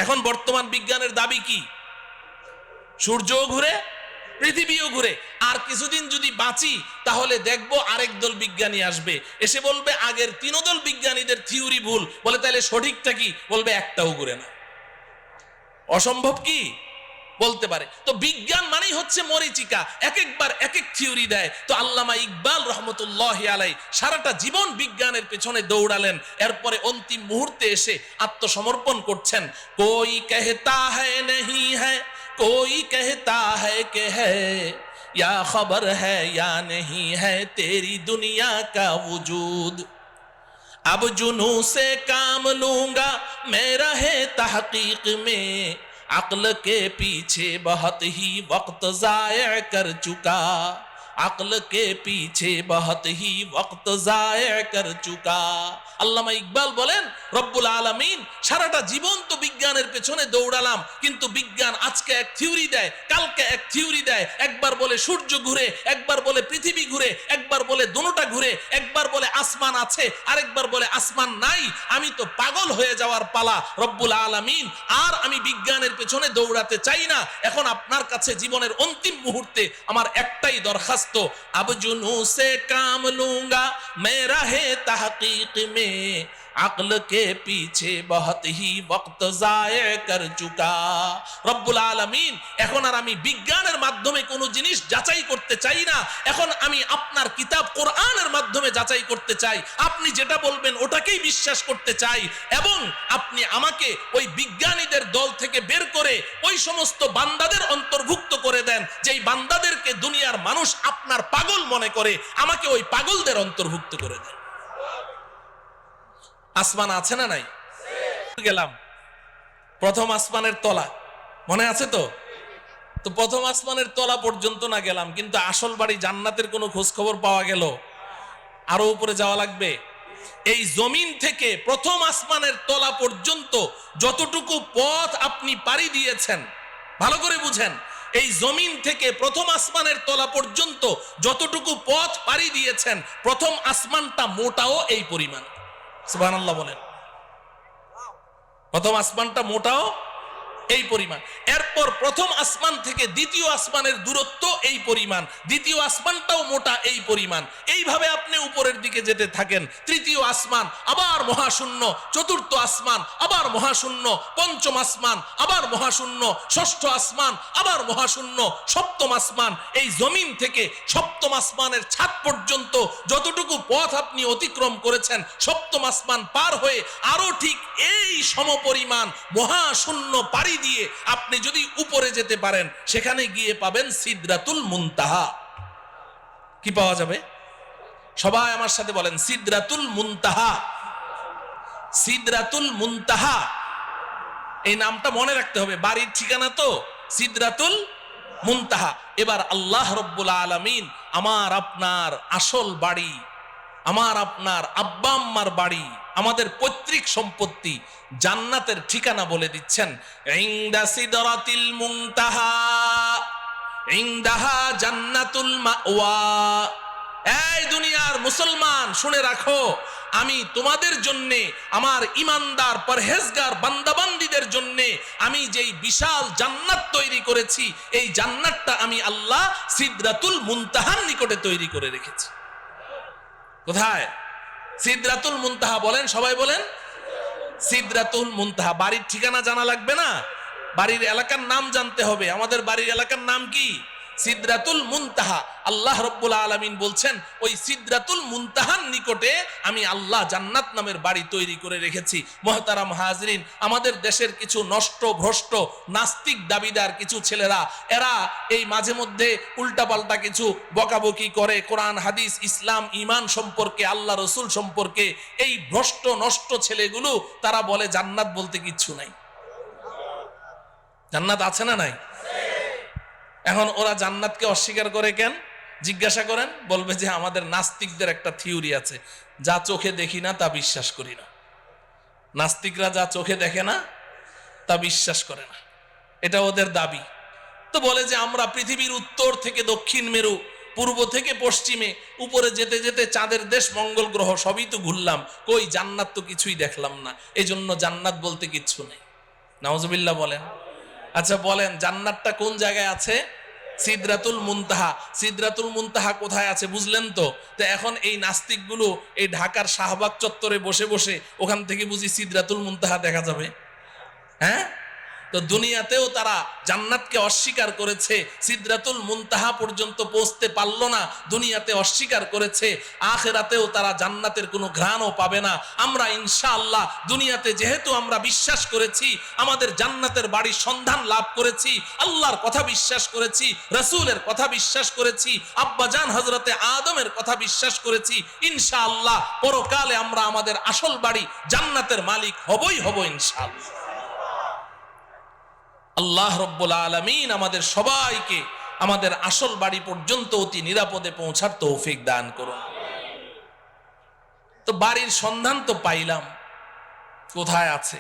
এখন বর্তমান বিজ্ঞানের দাবি কি? সূর্যও ঘুরে, পৃথিবীও ঘুরে। আর কিছুদিন যদি বাঁচি তাহলে দেখবো আরেক দল বিজ্ঞানী আসবে, এসে বলবে আগের তিনদল বিজ্ঞানীদের থিওরি ভুল। বলে তাহলে সঠিকটা কি? বলবে একটাও ঘুরে না। অসম্ভব কি? বলতে পারে। তো বিজ্ঞান মানেই হচ্ছে মরিচিকা, এক একবার এক এক থিওরি দেয়। তো আল্লামা ইকবাল রহমতুল্লাহ আলাইহি সারাটা জীবন বিজ্ঞানের পেছনে দৌড়ালেন, এরপরে অন্তিম মুহূর্তে এসে আত্মসমর্পণ করছেন। কোই कहता है नहीं है, कोई कहता है कि है, या खबर है या नहीं है तेरी दुनिया का वजूद। अब जुनू से काम लूंगा मैं रहे तहकीक में, अक्ल के पीछे बहुत ही वक्त जाया कर चुका, अक्ल के पीछे बहुत ही वक्त जाया कर चुका। আল্লামা ইকবাল বলেন রব্বুল আলামিন সারাটা জীবন তো বিজ্ঞানের পেছনে দৌড়ালাম, কিন্তু বিজ্ঞান আজকে এক থিওরি দেয়, কালকে এক থিওরি দেয়। একবার বলে সূর্য ঘুরে, একবার বলে পৃথিবী ঘুরে, একবার বলে দোনোটা ঘুরে, একবার বলে আসমান আছে, আরেকবার বলে আসমান নাই। আমি তো পাগল হয়ে যাওয়ার পালা রব্বুল আলামিন, আর আমি বিজ্ঞানের পেছনে দৌড়াতে চাই না। এখন আপনার কাছে জীবনের অন্তিম মুহূর্তে আমার একটাই দরখাস্ত, আব জুনু সে কাম লুঙ্গা मैं रहे तहकीक में, अक्ल के पीछे बहुत ही वक्त जाया कर चुका। রব্বুল আলামিন এখন আর আমি বিজ্ঞানের মাধ্যমে কোনো জিনিস যাচাই করতে চাই না, এখন আমি আপনার কিতাব কোরআনের মাধ্যমে যাচাই করতে চাই। আপনি যেটা বলবেন ওটাকেই বিশ্বাস করতে চাই, এবং আপনি আমাকে ওই বিজ্ঞানীদের দল থেকে বের করে ওই সমস্ত বান্দাদের অন্তর্ভুক্ত করে দেন যেই বান্দাদেরকে দুনিয়ার মানুষ আপনার পাগল মনে করে, আমাকে ওই পাগলদের অন্তর্ভুক্ত করে দেন। আসমান আছে না নাই? গেলাম প্রথম আসমানের তলা, মনে আছে তো? তো প্রথম আসমানের তলা পর্যন্ত না গেলাম, কিন্তু আসল বাড়ি জান্নাতের কোনো খোঁজ খবর পাওয়া গেল? আরো উপরে যাওয়া লাগবে। এই জমিন থেকে প্রথম আসমানের তলা পর্যন্ত যতটুকু পথ আপনি পাড়ি দিয়েছেন, ভালো করে বুঝেন, এই জমিন থেকে প্রথম আসমানের তলা পর্যন্ত যতটুকু পথ পাড়ি দিয়েছেন, প্রথম আসমানটা মোটাও এই পরিমাণ। সুবহানাল্লাহ বলেন। প্রথম আসমানটা মোটাও এই পরিমাণ। এরপর প্রথম আসমান থেকে দ্বিতীয় আসমানের দূরত্ব এই পরিমাণ, দ্বিতীয় আসমানটাও মোটা এই পরিমাণ। এইভাবে আপনি উপরের দিকে যেতে থাকেন, তৃতীয় আসমান আবার মহাশূন্য, চতুর্থ আসমান আবার মহাশূন্য, পঞ্চম আসমান আবার মহাশূন্য, ষষ্ঠ আসমান আবার মহাশূন্য, সপ্তম আসমান। এই জমিন থেকে সপ্তম আসমানের ছাদ পর্যন্ত যতটুকু পথ আপনি অতিক্রম করেছেন, সপ্তম আসমান পার হয়ে আরো ঠিক এই সমপরিমাণ মহাশূন্য পাড়ি দিয়ে আপনি যদি উপরে যেতে পারেন, সেখানে গিয়ে পাবেন সিদরাতুল মুনতাহা। কি পাওয়া যাবে? সবাই আমার সাথে বলেন সিদরাতুল মুনতাহা। সিদরাতুল মুনতাহা এই নামটা মনে রাখতে হবে, বাড়ির ঠিকানা তো সিদরাতুল মুনতাহা। এবার আল্লাহ রব্বুল আলামিন আমার আপনার আসল বাড়ি, আমার আপনার আব্বা আম্মার বাড়ি, আমাদের পৈতৃক সম্পত্তি, জান্নাতের ঠিকানা বলে দিচ্ছেন। ইনদা সিদরাতিল মুনতাহা, ইনদাহা জান্নাতুল মাওয়া। এই দুনিয়ার মুসলমান শুনে রাখো, আমি তোমাদের জন্য, আমার ইমানদার পরহেজগার বান্দাবান্দীদের জন্য আমি যেই বিশাল জান্নাত তৈরি করেছি, এই জান্নাতটা আমি আল্লাহ সিদরাতুল মুনতাহার নিকটে তৈরি করে রেখেছি। কোথায়? সিদরাতুল মুনতাহা। বলেন, সবাই বলেন সিদরাতুল মুনতাহা। বাড়ির ঠিকানা জানা লাগবে না, বাড়ির এলাকার নাম জানতে হবে। আমাদের বাড়ির এলাকার নাম কি? সিদরাতুল মুনতাহা। আল্লাহ রাব্বুল আলামিন বলছেন, ওই সিদরাতুল মুনতাহার নিকটে আমি আল্লাহ জান্নাত নামের বাড়ি তৈরি করে রেখেছি। মুহতারাম হাজরিন, আমাদের দেশের কিছু নষ্ট ভ্রষ্ট নাস্তিক দাবিদার কিছু ছেলেরা, এরা এই মাঝে মধ্যে উল্টাপাল্টা কিছু বকাবকি করে কোরআন হাদিস ইসলাম ঈমান সম্পর্কে, আল্লাহ রসুল সম্পর্কে। এই ভ্রষ্ট নষ্ট ছেলেগুলো তারা বলে জান্নাত বলতে কিচ্ছু নাই। জান্নাত আছে না নাই? এখন ওরা জান্নাতকে অস্বীকার করে কেন? জিজ্ঞাসা করেন, বলবে যে আমাদের নাস্তিকদের একটা থিওরি আছে, যা চোখে দেখি না তা বিশ্বাস করি না। নাস্তিকরা যা চোখে দেখে না তা বিশ্বাস করে না, এটা ওদের দাবি। তো বলে যে আমরা পৃথিবীর উত্তর থেকে দক্ষিণ মেরু, পূর্ব থেকে পশ্চিমে, উপরে যেতে যেতে চাঁদের দেশ মঙ্গল গ্রহ সবই তো ঘুরলাম, কই জান্নাত তো কিছুই দেখলাম না, এই জন্য জান্নাত বলতে কিচ্ছু নেই। নাউজুবিল্লাহ বলেন। আচ্ছা বলেন, জান্নাতটা কোন জায়গায় আছে? সিদরাতুল মুনতাহা। সিদরাতুল মুনতাহা কোথায় আছে বুঝলেন তো? তো এখন এই নাস্তিকগুলো এই ঢাকার শাহবাগ চত্বরে বসে বসে ওখান থেকে বুঝি সিদরাতুল মুনতাহা দেখা যাবে? হ্যাঁ, তো দুনিয়াতেও তারা জান্নাতকে অস্বীকার করেছে, সিদরাতুল মুনতাহা পর্যন্ত পৌঁছতে পারলো না, দুনিয়াতে অস্বীকার করেছে। আখিরাতেও তারা জান্নাতের কোনো ঘ্রাণও পাবে না। আমরা ইনশাআল্লাহ দুনিয়াতে যেহেতু আমরা বিশ্বাস করেছি, আমাদের জান্নাতের বাড়ির সন্ধান লাভ করেছি, আল্লাহর কথা বিশ্বাস করেছি, রাসূলের কথা বিশ্বাস করেছি, আব্বাজান হযরতে আদমের কথা বিশ্বাস করেছি, ইনশাআল্লাহ পরকালে আমরা আমাদের আসল বাড়ি জান্নাতের মালিক হবই হব ইনশাআল্লাহ। আল্লাহ রব্বুল আলামিন আমাদের সবাইকে আমাদের আসল বাড়ি পর্যন্ত অতি নিরাপদে পৌঁছার তৌফিক দান করুন। তো বাড়ির সন্ধান তো পাইলাম, কোথায় আছে?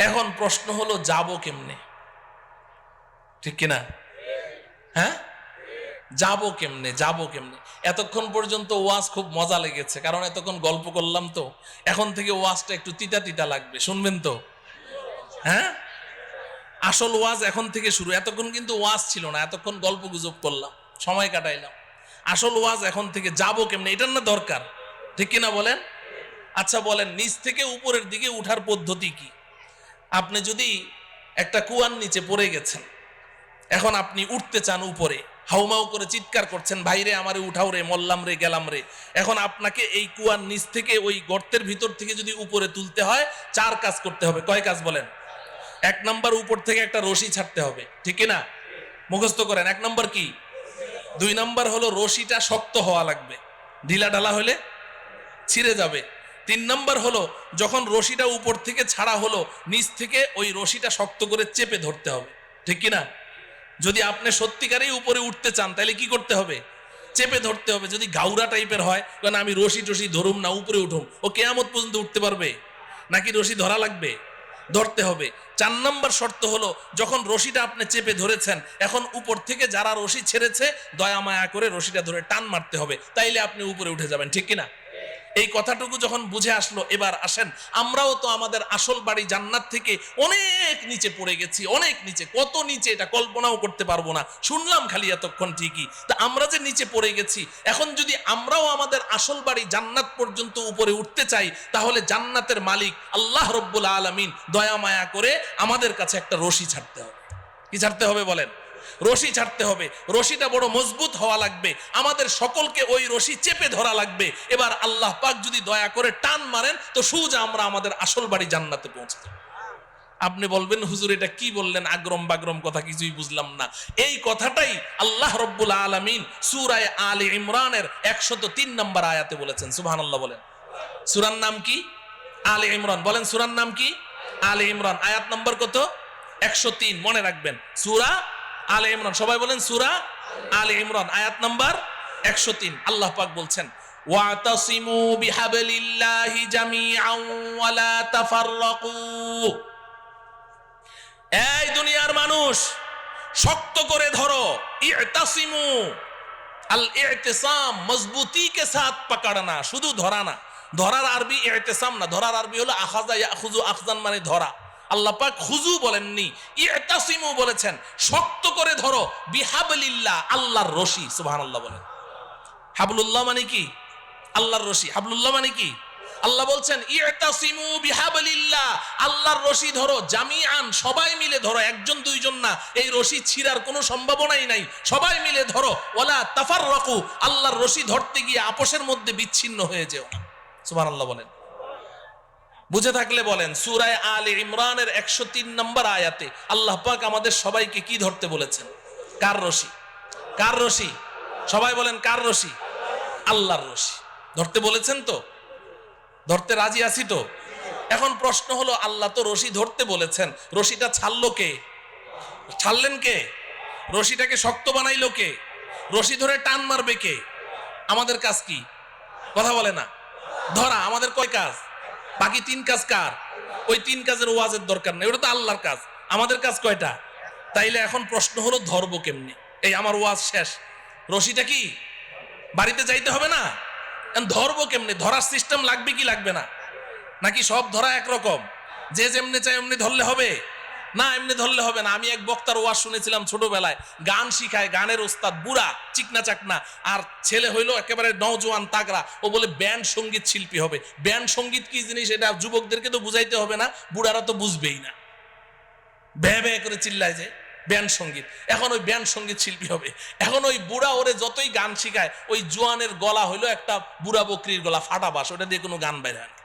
এখন প্রশ্ন হলো যাব কেমনে? ঠিক কিনা? হ্যাঁ, যাব কেমনে? যাব কেমনে? এতক্ষণ পর্যন্ত ওয়াজ খুব মজা লেগেছে, কারণ এতক্ষণ গল্প করলাম। তো এখন থেকে ওয়াজটা একটু তিতা তিতা লাগবে, শুনবেন তো? হ্যাঁ, আসল ওয়াজ এখন থেকে শুরু। এতক্ষণ কিন্তু ওয়াজ ছিল না, এতক্ষণ গল্প গুজব করলাম, সময় কাটাইলাম। আসল ওয়াজ এখন থেকে। যাব কেমনে, এটার না দরকার, ঠিক কিনা বলেন? আচ্ছা বলেন, নিচ থেকে উপরের দিকে উঠার পদ্ধতি কি? আপনি যদি একটা কুয়ার নিচে পড়ে গেছেন, এখন আপনি উঠতে চান উপরে, হাউমাউ করে চিৎকার করছেন, ভাইরে আমারে উঠাও রে, মল্লাম রে, গেলাম রে। এখন আপনাকে এই কুয়ার নিচ থেকে, ওই গর্তের ভিতর থেকে যদি উপরে তুলতে হয়, 4 কাজ করতে হবে। কয় কাজ বলেন? 1 নাম্বার, উপর থেকে একটা রশি ছাড়তে হবে, ঠিক না? মুখস্থ করেন। 1 নাম্বার কি? 2 নাম্বার হলো রশিটা শক্ত হওয়া লাগবে, ঢিলা ঢালা হলে ছিঁড়ে যাবে। 3 নাম্বার হলো যখন রশিটা উপর থেকে ছাড়া হলো, নিচ থেকে ওই রশিটা শক্ত করে চেপে ধরতে হবে, ঠিক কিনা? যদি আপনি সত্যিকারেই উপরে উঠতে চান তাহলে কি করতে হবে? চেপে ধরতে হবে। যদি গাউরা টাইপের হয়, কারণ আমি রশি টশি ধরুম না, উপরে উঠুম, ও কিয়ামত পর্যন্ত উঠতে পারবে নাকি? রশি ধরা লাগবে, ধরতে হবে। 4 নাম্বার শর্ত হলো, যখন রশিটা আপনি চেপে ধরেছেন, এখন উপর থেকে যারা রশি ছেড়েছে দয়া মায়া করে রশিটা ধরে টান মারতে হবে, তাইলে আপনি উপরে উঠে যাবেন, ঠিক কিনা? এই কথাটুকু যখন বুঝে আসলো, এবার আসেন, আমরাও তো আমাদের আসল বাড়ি জান্নাত থেকে অনেক নিচে পড়ে গেছি, অনেক নিচে। কত নিচে এটা কল্পনাও করতে পারবো না, শুনলাম খালি এতক্ষণ ঠিকই। তা আমরা যে নিচে পড়ে গেছি, এখন যদি আমরাও আমাদের আসল বাড়ি জান্নাত পর্যন্ত উপরে উঠতে চাই, তাহলে জান্নাতের মালিক আল্লাহ রব্বুল আলামিন দয়া মায়া করে আমাদের কাছে একটা রশি ছাড়তে হবে। কি ছাড়তে হবে বলেন? রশি ছাড়তে হবে। রশিটা বড় মজবুত হওয়া লাগবে, আমাদের সকলকে ওই রশি চেপে ধরা লাগবে। এবার আল্লাহ পাক যদি দয়া করে টান মারেন, তো সোজা আমরা আমাদের আসল বাড়ি জান্নাতে পৌঁছে যাব। আপনি বলবেন, হুজুর এটা কি বললেন, আগ্রম বাগ্রম কথা, কিছুই বুঝলাম না। এই কথাটাই আল্লাহ রব্বুল আলামিন সূরা আলে ইমরানের 103 নম্বর আয়াতে বলেছেন। সুবহানাল্লাহ বলেন। সূরার নাম কি? আলে ইমরান। বলেন, সূরার নাম কি? আলে ইমরান। আয়াত নম্বর কত? 103। মনে রাখবেন, সূরা আলে ইমরান। সবাই বলেন, সূরা আলে ইমরান, আয়াত নাম্বার 103। আল্লাহ পাক বলছেন, ওয়াতাসিমু বিহাবলিল্লাহি জামিআন ওয়া লা তাফাররাকু। এই দুনিয়ার মানুষ, শক্ত করে ধরো। ইতাসিমু, আল ইতিসাম মজবুতি কে সাথ পাকড়না, শুধু ধরা না। ধরার আরবি ইতিসাম না, ধরার আরবি হলো আখাযা ইয়াখুযু, আখযান মানে ধরা। আল্লাহ পাক খুজু বলেননি, ইতাসিমু বলেছেন, শক্ত করে ধরো। বিহাবলিল্লাহ, আল্লাহর রশি। সুবহানাল্লাহ বলেন। হাবলুল্লাহ মানে কি? আল্লাহর রশি। হাবলুল্লাহ মানে কি? আল্লাহ বলছেন ইতাসিমু বিহাবলিল্লাহ, আল্লাহর রশি ধরো। জামিআন, সবাই মিলে ধরো, একজন দুইজন না। এই রশি ছিঁড়ার কোনো সম্ভাবনাই নাই, সবাই মিলে ধরো। ওয়ালা তাফাররাকু, আল্লাহর রশি ধরতে গিয়ে আপোষের মধ্যে বিচ্ছিন্ন হয়ে যেও না। সুবহানাল্লাহ বলেন। বুঝে থাকলে বলেন। সূরা আলে ইমরানের 103 নম্বর আয়াতে আল্লাহ পাক আমাদের সবাইকে কি ধরতে বলেছেন? কার রশি? কার রশি? সবাই বলেন কার রশি? আল্লাহর রশি ধরতে বলেছেন। তো ধরতে রাজি আছি তো? এখন প্রশ্ন হলো, আল্লাহ তো রশি ধরতে বলেছেন, রশিটা ছাড়লো কে? ছাড়লেন কে? রশিটাকে শক্ত বানাইলো কে? রশি ধরে টান মারবে কে? আমাদের কাজ কি? কথা বলে না। ধরা। আমাদের কয় কাজ? বাকি 3 কাজ কার? ওই 3 কাজের ওয়াজের দরকার নেই, ওটা তো আল্লাহর কাজ। আমাদের কাজ কয়টা? তাইলে এখন প্রশ্ন হলো, ধরবো কেমনি? এই আমার ওয়াজ শেষ, রশিটা কি বাড়িতে যাইতে হবে না? ধরবো কেমনে? ধরার সিস্টেম লাগবে কি লাগবে না? নাকি সব ধরা একরকম, যে যেমনি চাই এমনি ধরলে হবে? না, এমনি ধরলে হবে না। আমি এক বক্তার ওয়াজ শুনেছিলাম ছোটবেলায়, গান শিখায়, গানের ওস্তাদ, বুড়া চিকনা চাকনা, আর ছেলে হইলো একেবারে নওজোয়ান তাগড়া। ও বলে ব্যান্ড সঙ্গীত শিল্পী হবে। ব্যান্ড সঙ্গীত কি জিনিস এটা যুবকদেরকে তো বুঝাইতে হবে না, বুড়ারা তো বুঝবেই না। ভ্যা ভ্যা করে চিল্লায় যে ব্যান্ড সঙ্গীত, এখন ওই ব্যান্ড সঙ্গীত শিল্পী হবে। এখন ওই বুড়া ওরে যতই গান শিখায়, ওই জোয়ানের গলা হইলো একটা বুড়া বকরির গলা, ফাটা বাস, ওটা দিয়ে কোনো গান বাইরে হয় না।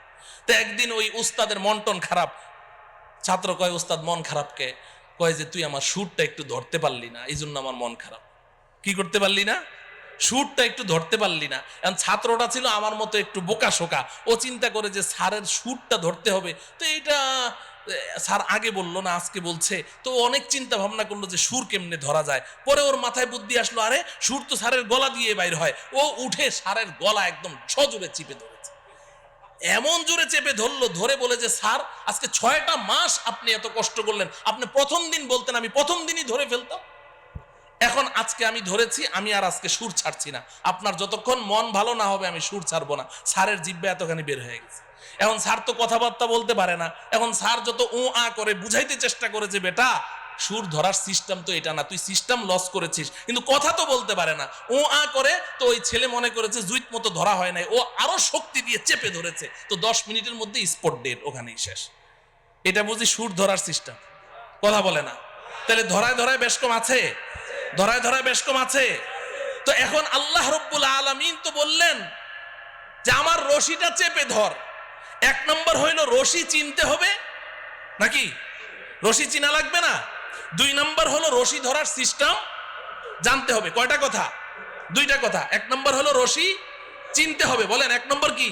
তো একদিন ওই উস্তাদের মন টন খারাপ, ছাত্র কয়, উস্তাদ মন খারাপকে? কয় যে তুই আমার সুরটা একটু ধরতে পারলি না, এই জন্য আমার মন খারাপ। কি করতে পারলি না? সুরটা একটু ধরতে পারলি না। এখন ছাত্রটা ছিল আমার মতো একটু বোকা শোকা, ও চিন্তা করে যে স্যারের সুরটা ধরতে হবে, তো এইটা স্যার আগে বললো না আজকে বলছে, তো অনেক চিন্তা ভাবনা করলো যে সুর কেমনে ধরা যায়। পরে ওর মাথায় বুদ্ধি আসলো, আরে সুর তো স্যারের গলা দিয়ে বাইর হয়। ও উঠে স্যারের গলা একদম সজোরে চিপে ধরেছে। এমন জোরে চেপে ধরলো, ধরে বলে যে স্যার আজকে 6টা মাস আপনি এত কষ্ট করলেন, আপনি প্রথম দিন বলতেন আমি প্রথম দিনই ধরে ফেলতাম। এখন আজকে আমি ধরেছি, আমি আর আজকে সুর ছাড়ছি না। আপনার যতক্ষণ মন ভালো না হবে আমি সুর ছাড়বো না। স্যারের জিহ্বা এতখানি বের হয়ে গেছে। এখন স্যার তো কথাবার্তা বলতে পারে না। এখন স্যার যত উ আ করে বুঝাইতে চেষ্টা করে যে বেটা সুর ধরার সিস্টেম তো এটা না, তুই সিস্টেম লস করেছিস, কিন্তু কথা তো বলতে পারে না, ও আ করে। তো ওই ছেলে মনে করেছে জুইত মতো ধরা হয় নাই, ও আরো শক্তি দিয়ে চেপে ধরেছে। তো 10 মিনিটের মধ্যে স্পট ডেড, ওখানেই শেষ। এটা বুঝি সুর ধরার সিস্টেম? কথা বলে না। তাহলে ধরায় ধরায় বেশ কম আছে, ধরায় ধরায় বেশ কম আছে। তো এখন আল্লাহ রব্বুল আলামিন তো বললেন যে আমার রশিটা চেপে ধর। 1 নম্বর হইল রশি চিনতে হবে, নাকি রশি চিনা লাগবে না? 2 নম্বর হলো রশি ধরার সিস্টেম জানতে হবে। কয়টা কথা? 2টা কথা। 1 নম্বর হলো রশি চিনতে হবে। বলেন 1 নম্বর কি?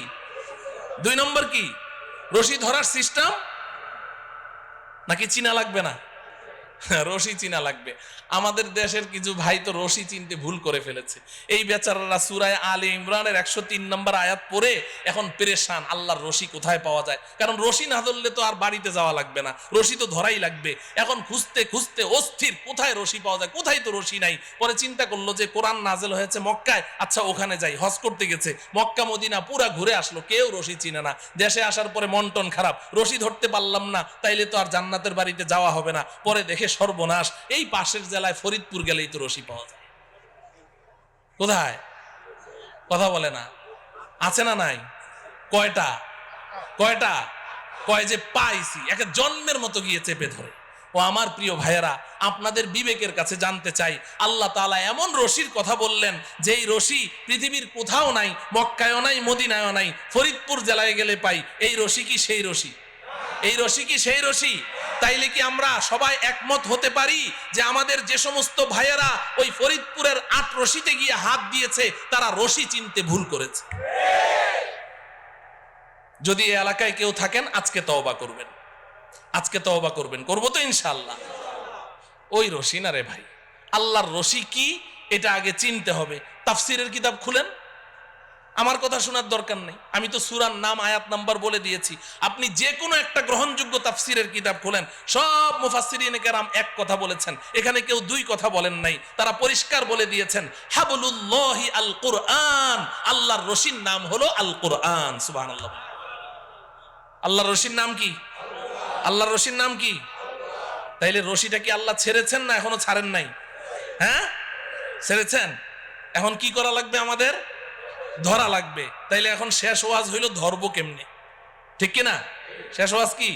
2 নম্বর কি? রশি ধরার সিস্টেম নাকি চিনা লাগবে না? রশি চিনা লাগবে। আমাদের দেশের কিছু ভাই তো রশি চিনতে ভুল করে ফেলেছে। এই বেচারারা সূরা আলে ইমরানের 103 নম্বর আয়াত পড়ে এখন পেরেশান, আল্লাহর রশি কোথায় পাওয়া যায়। কারণ রশি না ধরলে তো আর বাড়িতে যাওয়া লাগবে না, রশি তো ধরাই লাগবে। এখন খুঁজতে খুঁজতে অস্থির, কোথায় রশি পাওয়া যায়, কোথায় তো রশি নাই। পরে চিন্তা করলো যে কোরআন নাজেল হয়েছে মক্কায়, আচ্ছা ওখানে যাই। হজ করতে গেছে, মক্কা মদিনা পুরা ঘুরে আসলো, কেউ রশি চিনে না। দেশে আসার পরে মন টন খারাপ, রশি ধরতে পারলাম না, তাইলে তো আর জান্নাতের বাড়িতে যাওয়া হবে না। পরে দেখে সর্বনাশ, এই পাশের জেলায় ফরিদপুর গেলেই তো রশি পাওয়া যায়। কোথায়? কথা বলে না। আছে না নাই? কয়টা? কয়টা? কয় যে পাইছি, একে জন্মের মতো গিয়ে চেপে ধরে। ও আমার প্রিয় ভাইয়েরা, আপনাদের বিবেকের কাছে জানতে চাই, আল্লাহ তাআলা এমন রশির কথা বললেন যেই রশি পৃথিবীর কোথাও নাই, মক্কায়ও নাই, মদিনায়ও নাই, ফরিদপুর জেলায় গেলে পাই। এই রশি কি সেই রশি? এই রশি কি সেই রশি? তাইলে কি আমরা সবাই একমত হতে পারি যে আমাদের যে সমস্ত ভাইয়েরা ওই ফরিদপুরের 8 রশিতে গিয়ে হাত দিয়েছে তারা রশি চিনতে ভুল করেছে? যদি এই এলাকায় কেউ থাকেন আজকে তওবা করবেন, আজকে তওবা করবেন। করবো তো ইনশাআল্লাহ। ওই রশি না রে ভাই, আল্লাহর রশি কি এটা আগে চিনতে হবে। তাফসিরের কিতাব খুলেন, আমার কথা শোনার দরকার নেই, আমি তো সূরার নাম আয়াত নাম্বার বলে দিয়েছি। আপনি যে কোনো একটা গ্রহণযোগ্য তাফসিরের কিতাব খোলেন, সব মুফাসসিরিনে কেরাম এক কথা বলেছেন, এখানে কেউ দুই কথা বলেন নাই। তারা পরিষ্কার বলে দিয়েছেন হাবলুল্লাহি আল কুরআন, আল্লাহর রশির নাম হলো আল কুরআন। সুবহানাল্লাহ। আল্লাহর রশির নাম কি? আল্লাহর রশির নাম কি? তাইলে রশিটা কি আল্লাহ ছেড়েছেন না এখনো ছাড়েন নাই? হ্যাঁ, ছেড়েছেন। এখন কি করা লাগবে? আমাদের ধরা লাগবে। তাইলে এখন শেষ ওয়াজ হইল ধরবো কেমনে, ঠিক কিনা? শেষ ওয়াজ কি?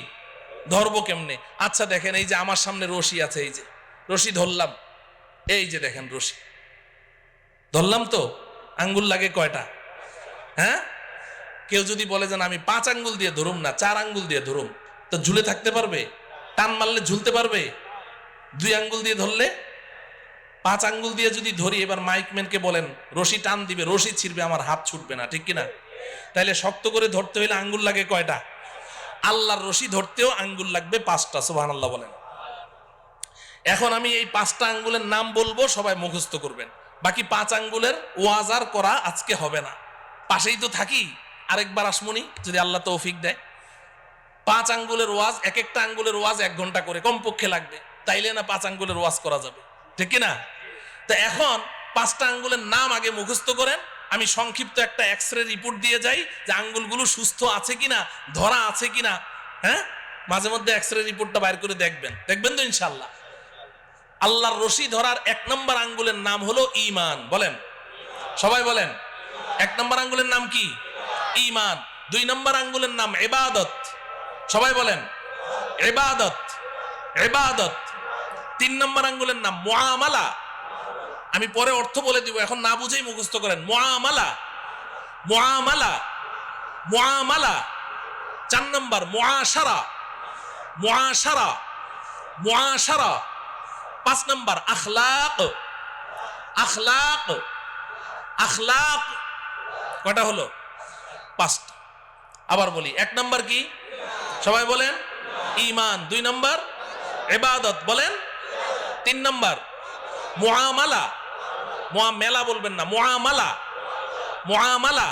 ধরবো কেমনে। আচ্ছা দেখেন, এই যে আমার সামনে রশি আছে, এই যে রশি ধরলাম, এই যে দেখেন রশি ধরলাম, তো আঙ্গুল লাগে কয়টা? হ্যাঁ, কেউ যদি বলে যে আমি 5 আঙ্গুল দিয়ে ধরুম না, 4 আঙ্গুল দিয়ে ধরুম, তো ঝুলে থাকতে পারবে? টান মারলে ঝুলতে পারবে? 2 আঙ্গুল দিয়ে ধরলে? 5 আঙ্গুল দিয়ে যদি ধরি, এবার মাইকম্যানকে বলেন রশি টান দিবে, রশি ছিড়বে, আমার হাত ছুটবে না, ঠিক কিনা? তাইলে শক্ত করে ধরতে হইলে আঙ্গুল লাগে কয়টা? আল্লাহর রশি ধরতেও আঙ্গুল লাগবে 5টা। সুবহানাল্লাহ বলেন। এখন আমি এই 5টা আঙ্গুলের নাম বলবো, সবাই মুখস্থ করবেন। বাকি 5 আঙ্গুলের ওয়াজ আর করা আজকে হবে না, পাশেই তো থাকি, আরেকবার আসমুনি যদি আল্লাহ তৌফিক দেয়। 5 আঙ্গুলের ওয়াজ, এক একটা আঙ্গুলের ওয়াজ 1 ঘন্টা করে কমপক্ষে লাগবে, তাইলে না 5 আঙ্গুলের ওয়াজ করা যাবে, ঠিক কিনা? তো এখন 5টা আঙ্গুলের নাম আগে মুখস্থ করেন, আমি সংক্ষিপ্ত একটা এক্সরে রিপোর্ট দিয়ে যাই যে আঙ্গুলগুলো সুস্থ আছে কিনা, ধরা আছে কিনা। হ্যাঁ, মাঝে মধ্যে এক্সরে রিপোর্টটা বাইর করে দেখবেন, দেখবেন তো ইনশাআল্লাহ। আল্লাহর রশি ধরার 1 নম্বর আঙ্গুলের নাম হলো ঈমান। বলেন, সবাই বলেন। 1 নম্বর আঙ্গুলের নাম কি? ঈমান। 2 নম্বর আঙ্গুলের নাম ইবাদত। সবাই বলেন ইবাদত, ইবাদত। 3 নম্বর আঙ্গুলের নাম মুআমালা। আমি পরে অর্থ বলে দিব, এখন না বুঝেই মুখস্থ করেন। মুআমালা, মুআমালা, মুআমালা। 4 নম্বর মুআশারা, মুআশারা, মুআশারা। 5 নম্বর আখলাক, আখলাক, আখলাক। কয়টা হলো? 5টা। আবার বলি, 1 নম্বর কি? সবাই বলেন ঈমান। 2 নম্বর ইবাদত, বলেন। 3 নম্বর মুআমালা, মুআমালা বলবেন না, মুআমালা, মুআমালা।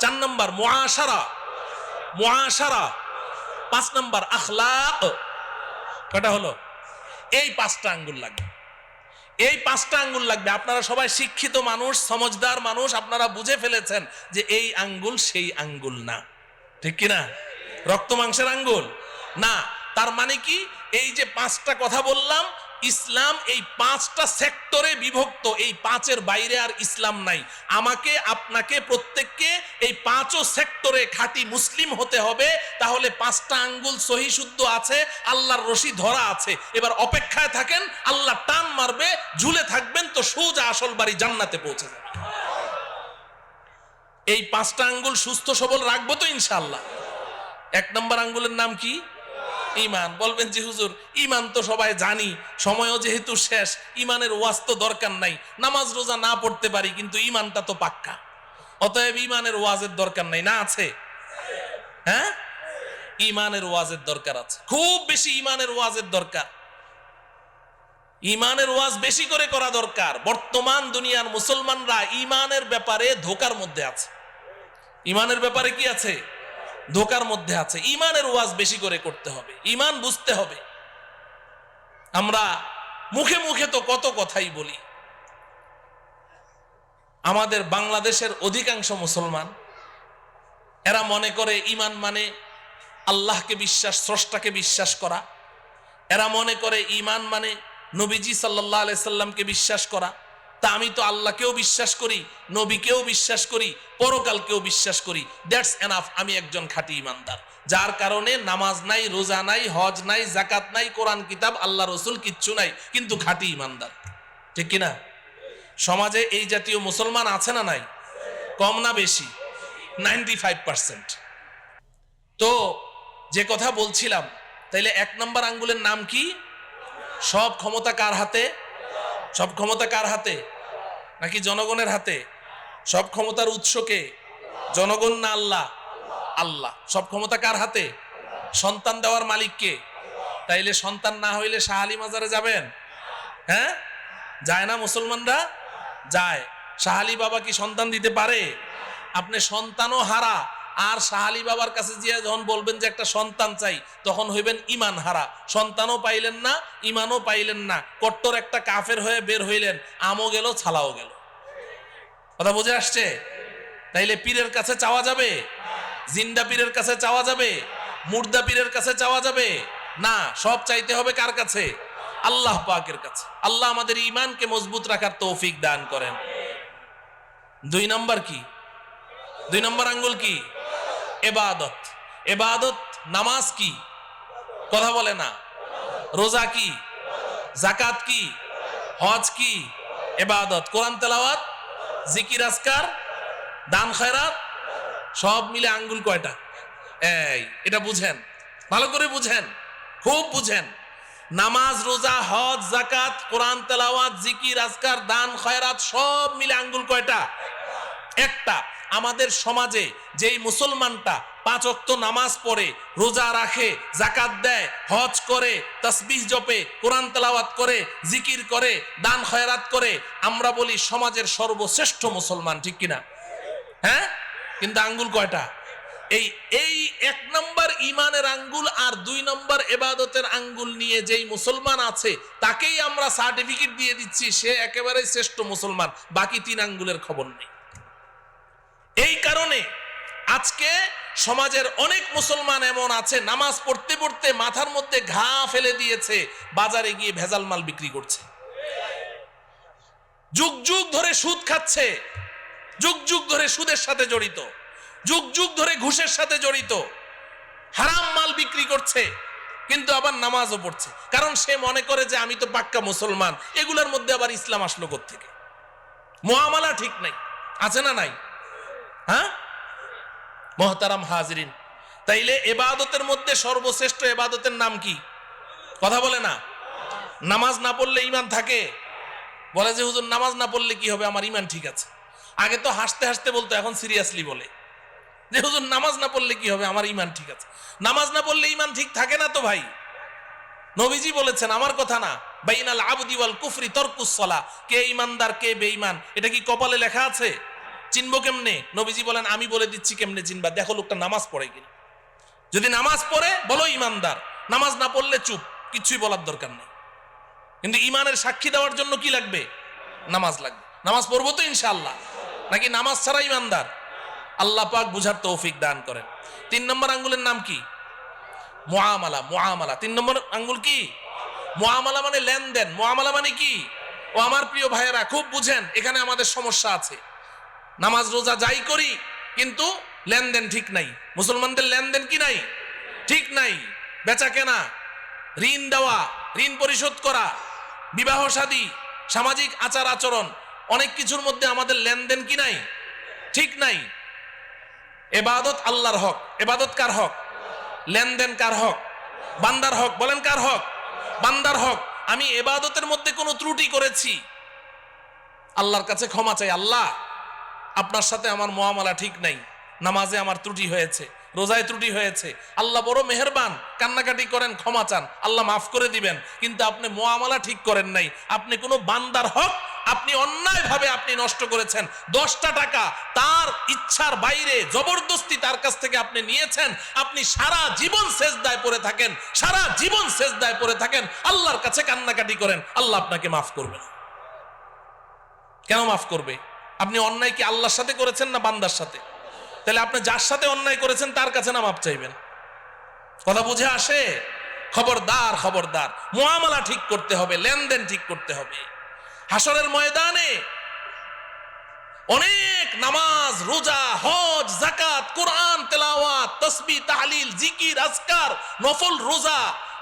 4 নম্বর মুআশারা, মুআশারা। 5 নম্বর আখলাক। কয়টা হলো? এই 5টা আঙ্গুল লাগবে, এই 5টা আঙ্গুল লাগবে। আপনারা সবাই শিক্ষিত মানুষ, সমজদার মানুষ, আপনারা বুঝে ফেলেছেন যে এই আঙ্গুল সেই আঙ্গুল না, ঠিক কিনা? রক্ত মাংসের আঙ্গুল না। তার মানে কি? এই যে 5টা কথা বললাম, ইসলাম এই 5টা সেক্টরে বিভক্ত, এই 5-এর বাইরে আর ইসলাম নাই। আমাকে, আপনাকে, প্রত্যেককে এই 5ও সেক্টরে খাঁটি মুসলিম হতে হবে। তাহলে 5টা আঙ্গুল সহি শুদ্ধ আছে, আল্লাহর রশি ধরা আছে। এবার অপেক্ষায় থাকেন, আল্লাহ টান মারবে, ঝুলে থাকবেন, তো সোজা আসল বাড়ি জান্নাতে পৌঁছে যাবে। এই 5টা আঙ্গুল সুস্থ সবল রাখবো তো ইনশাআল্লাহ। 1 নম্বর আঙ্গুলের নাম কি? ঈমান। বলবেন যে হুজুর ঈমান তো সবাই জানি, সময়ও যেহেতু শেষ, ঈমানের ওয়াজ তো দরকার নাই, নামাজ রোজা না পড়তে পারি, কিন্তু ঈমানটা তো পাক্কা, অতএব ঈমানের ওয়াজের দরকার নাই। না আছে? হ্যাঁ, ঈমানের ওয়াজের দরকার আছে, খুব বেশি ঈমানের ওয়াজের দরকার। ঈমানের ওয়াজ বেশি করে করা দরকার। বর্তমান দুনিয়ার মুসলমানরা ঈমানের ব্যাপারে ধোকার মধ্যে আছে। ঈমানের ব্যাপারে কি আছে? ধোকার মধ্যে আছে। ঈমানের ওয়াজ বেশি করে করতে হবে, ঈমান বুঝতে হবে। আমরা মুখে মুখে তো কত কথাই বলি। আমাদের বাংলাদেশের অধিকাংশ মুসলমান, এরা মনে করে ঈমান মানে আল্লাহকে বিশ্বাস, স্রষ্টাকে বিশ্বাস করা। এরা মনে করে ঈমান মানে নবীজি সাল্লাল্লাহু আলাইহি সাল্লামকে বিশ্বাস করা। তা আমি তো আল্লাহকেও বিশ্বাস করি, নবীকেও বিশ্বাস করি, পরকালকেও বিশ্বাস করি, দ্যাটস এনাফ, আমি একজন খাঁটি ঈমানদার। যার কারণে নামাজ নাই, রোজা নাই, হজ নাই, যাকাত নাই, কোরআন কিতাব, আল্লাহ রসুল কিচ্ছু নাই, কিন্তু খাঁটি ঈমানদার, ঠিক কিনা? সমাজে এই জাতীয় মুসলমান আছে না নাই? কম না বেশি? 95%। তো যে কথা বলছিলাম, তাইলে 1 নম্বর আঙ্গুলের নাম কি? সব ক্ষমতা কার হাতে? সব ক্ষমতা কার হাতে? নাকি জনগণের হাতে? সব ক্ষমতার উৎসকে জনগণ না আল্লাহ? আল্লাহ। সব ক্ষমতা কার হাতে? সন্তান দেওয়ার মালিক কে? তাইলে সন্তান না হইলে শাহ আলী মাজারে যাবেন? হ্যাঁ, যায় না মুসলমানরা? যায়। শাহ আলী বাবা কি সন্তান দিতে পারে? আপনি সন্তানও হারা, আর শাহালি বাবার কাছে গিয়ে যখন বলবেন যে একটা সন্তান চাই, তখন হইবেন ইমান হারা। সন্তানও পাইলেন না, ইমানও পাইলেন না, কট্টর একটা কাফের হয়ে বের হইলেন, আমও গেল ছালাও গেল। কথা বুঝে আসছে? তাইলে পীরের কাছে চাওয়া যাবে? জিন্দা পীরের কাছে চাওয়া যাবে? মুর্দা পীরের কাছে চাওয়া যাবে না। সব চাইতে হবে কার কাছে? আল্লাহ পাকের কাছে। আল্লাহ আমাদের ঈমানকে মজবুত রাখার তৌফিক দান করেন। 2 নম্বর কি? 2 নম্বর আঙ্গুল কি? ইবাদত। ইবাদত নামাজ কি? কথা বলে না। রোজা কি? যাকাত কি? হজ কি? ইবাদত। কোরআন তেলাওয়াত, জিকির আজকার, দান খয়রাত, সব মিলে আঙ্গুল কয়টা? এটা বুঝেন, ভালো করে বুঝেন, খুব বুঝেন। নামাজ, রোজা, হজ, যাকাত, কোরআন তেলাওয়াত, জিকির আজকার, দান খয়রাত সব মিলে আঙ্গুল কয়টা? একটা। আমাদের সমাজে যেই মুসলমানটা 5 ওয়াক্ত নামাজ পড়ে, রোজা রাখে, যাকাত দেয়, হজ করে, তাসবিহ জপে, কোরআন তেলাওয়াত করে, জিকির করে, দান খয়রাত করে, আমরা বলি সমাজের সর্বশ্রেষ্ঠ মুসলমান, ঠিক কিনা? হ্যাঁ, কিন্তু আঙ্গুল কয়টা? এই 1 নম্বর ইমানের আঙ্গুল আর 2 নম্বর ইবাদতের আঙ্গুল নিয়ে যেই মুসলমান আছে, তাকেই আমরা সার্টিফিকেট দিয়ে দিচ্ছি সে একেবারে শ্রেষ্ঠ মুসলমান, বাকি 3 আঙ্গুলের খবর নেই। এই কারণে আজকে সমাজের অনেক মুসলমান এমন আছে, নামাজ পড়তে পড়তে মাথার মধ্যে ঘা ফেলে দিয়েছে, বাজারে গিয়ে ভেজাল মাল বিক্রি করছে, যুগ যুগ ধরে সুদ খাচ্ছে, যুগ যুগ ধরে সুদের সাথে জড়িত, যুগ যুগ ধরে ঘুষের সাথে জড়িত, হারাম মাল বিক্রি করছে, কিন্তু আবার নামাজও পড়ছে। কারণ সে মনে করে যে আমি তো পাক্কা মুসলমান, এগুলোর মধ্যে আবার ইসলাম আসলো কোত্থেকে? মুআমালা ঠিক নাই, আছে না নাই? হ্যাঁ মুহতারাম হাজরিন, তাইলে ইবাদতের মধ্যে সর্বশ্রেষ্ঠ ইবাদতের নাম কি? কথা বলে না। নামাজ না পড়লে ঈমান থাকে? বলে যে হুজুর নামাজ না পড়লে কি হবে, আমার ঈমান ঠিক আছে। আগে তো হাসতে হাসতে বলতো, এখন সিরিয়াসলি বলে যে হুজুর নামাজ না পড়লে কি হবে, আমার ঈমান ঠিক আছে। নামাজ না পড়লে ঈমান ঠিক থাকে না তো ভাই। নবীজি বলেছেন, আমার কথা না, বাইনাল আবদি ওয়াল কুফরি তারকুস সালাহ, কে ঈমানদার কে বেঈমান এটা কি কপালে লেখা আছে? চিনবো কেমনে? নবীজি বলেন, আমি বলে দিচ্ছি কেমনে চিনবা, দেখো লোকটা নামাজ পড়ে কিনা। যদি নামাজ পড়ে বলো ঈমানদার, নামাজ না পড়লে চুপ, কিছুই বলার দরকার নেই। কিন্তু ঈমানের সাক্ষী দেওয়ার জন্য কি লাগবে? নামাজ লাগবে। নামাজ পড়বো তো ইনশাআল্লাহ, নাকি নামাজ ছাড়া ঈমানদার? আল্লাহ পাক বুঝার তৌফিক দান করেন। 3 নম্বর আঙ্গুলের নাম কি? মুআমালা। মুআমালা 3 নম্বর আঙ্গুল কি? মুআমালা মানে লেনদেন। মুআমালা মানে কি? ও আমার প্রিয় ভাইয়েরা খুব বুঝেন, এখানে আমাদের সমস্যা আছে। নামাজ রোজা যাই করি, কিন্তু লেনদেন ঠিক নাই। মুসলমানদের লেনদেন কি নাই? ঠিক নাই। বেচা কেনা, ঋণ দেওয়া, ঋণ পরিশোধ করা, বিবাহ শাদী, সামাজিক আচার আচরণ, অনেক কিছুর মধ্যে আমাদের লেনদেন কি নাই? ঠিক নাই। ইবাদত আল্লাহর হক। ইবাদত কার হক? লেনদেন কার হক? বান্দার হক। বলেন কার হক? বান্দার হক। আমি ইবাদতের মধ্যে কোনো ত্রুটি করেছি, আল্লাহর কাছে ক্ষমা চাই। আল্লাহ, আপনার সাথে আমার মুআমালা ঠিক নাই, নামাজে আমার ত্রুটি হয়েছে, রোজায় ত্রুটি হয়েছে, আল্লাহ বড় মেহেরবান, কান্নাকাটি করেন, ক্ষমা চান, আল্লাহ মাফ করে দিবেন। কিন্তু আপনি মুআমালা ঠিক করেন নাই, আপনি কোনো বান্দার হক আপনি অন্যায়ভাবে আপনি নষ্ট করেছেন। 10টা টাকা তার ইচ্ছার বাইরে জবরদস্তি তার কাছ থেকে আপনি নিয়েছেন। আপনি সারা জীবন সেজদায় পড়ে থাকেন, সারা জীবন সেজদায় পড়ে থাকেন, আল্লাহর কাছে কান্নাকাটি করেন, আল্লাহ আপনাকে মাফ করবে না। কেন মাফ করবে? আপনি অন্যায় কি আল্লাহর সাথে করেছেন না বান্দার সাথে? তাহলে আপনি যার সাথে অন্যায় করেছেন তার কাছে না মাফ চাইবেন? কথা বুঝে আসে? খবরদার, খবরদার, মুআমালা ঠিক করতে হবে, লেনদেন ঠিক করতে হবে। হাসরের ময়দানে অনেক নামাজ, রোজা, হজ, যাকাত, কোরআন তেলাওয়াত, তাসবিহ, তাহলিল, জিকির, আজকার, নফল রোজা,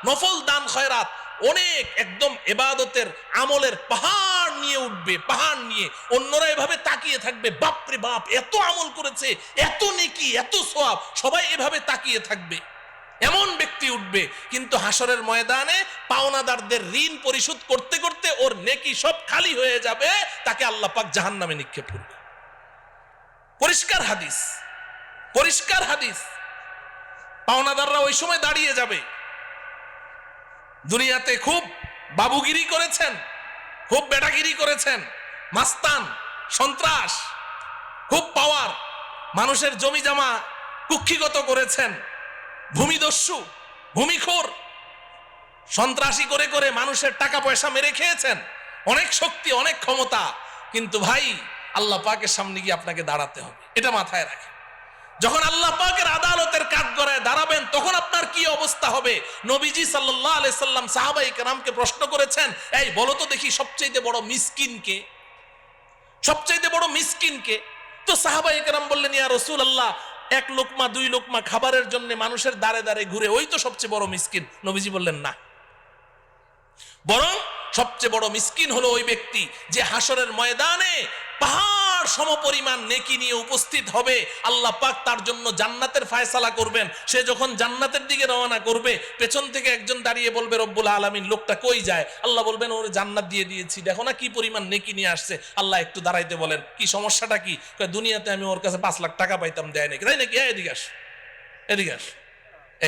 নফল দান খয়রাত, অনেক একদম ইবাদতের আমলের পাহাড় নিয়ে উঠবে, পাহাড় নিয়ে। অন্যরা এভাবে তাকিয়ে থাকবে, বাপরে বাপ, এত আমল করেছে, এত নেকি, এত সওয়াব, সবাই এভাবে তাকিয়ে থাকবে। এমন ব্যক্তি উঠবে, কিন্তু হাসরের ময়দানে পাওনাদারদের ঋণ পরিশোধ করতে করতে ওর নেকি সব খালি হয়ে যাবে, তাকে আল্লাহ পাক জাহান্নামে নিক্ষেপ করবে। পরিষ্কার হাদিস, পরিষ্কার হাদিস। পাওনাদাররা ওই সময় দাঁড়িয়ে যাবে, দুনিয়াতে খুব বাবুগিরি করেছেন, খুব বেটাগিরি করেছেন, মাস্তান, সন্ত্রাস, খুব পাওয়ার, মানুষের জমি জমা কুক্ষিগত করেছেন, ভূমিদস্যু ভূমিখোর সন্ত্রাসী করে করে মানুষের টাকা পয়সা মেরে খেয়েছেন, অনেক শক্তি অনেক ক্ষমতা, কিন্তু ভাই আল্লাহ পাকের সামনে গিয়ে আপনাকে দাঁড়াতে হবে, এটা মাথায় রাখেন। যখন আল্লাহ পাকের আদালতের কাঠগড়ায় দাঁড়াবেন তখন আপনার কি অবস্থা হবে? নবীজি সাল্লাল্লাহু আলাইহি সাল্লাম সাহাবায়ে কেরামকে প্রশ্ন করেছেন, এই বলো তো দেখি সবচেয়ে বড় মিসকিন কে? সবচেয়ে বড় মিসকিন কে? তো সাহাবায়ে কেরাম বললেন, ইয়া রাসূলুল্লাহ, এক লোকমা দুই লোকমা খাবারের জন্য মানুষের দাঁড়ে দাঁড়ে ঘুরে, ওই তো সবচেয়ে বড় মিসকিন। নবীজি বললেন, না, বরং সবচেয়ে বড় মিসকিন হলো ওই ব্যক্তি যে হাসরের ময়দানে পাহাড় সমপরিমাণ নেকি নিয়ে উপস্থিত হবে। আল্লাহ পাক তার জন্য জান্নাতের ফয়সালা করবেন। সে যখন জান্নাতের দিকে রওনা করবে, পেছন থেকে একজন দাঁড়িয়ে বলবে, রব্বুল আলামিন, লোকটা কই যায়? আল্লাহ বলবেন, ওর জান্নাত দিয়ে দিয়েছি, দেখো না কি পরিমাণ নেকি নিয়ে আসছে। আল্লাহ একটু দাঁড়াইতে বলেন, কি সমস্যাটা কি? দুনিয়াতে আমি ওর কাছে 5 লাখ টাকা পাইতাম, দেয় নাকি? তাই নাকি? এদিকে আস, এদিকে আস।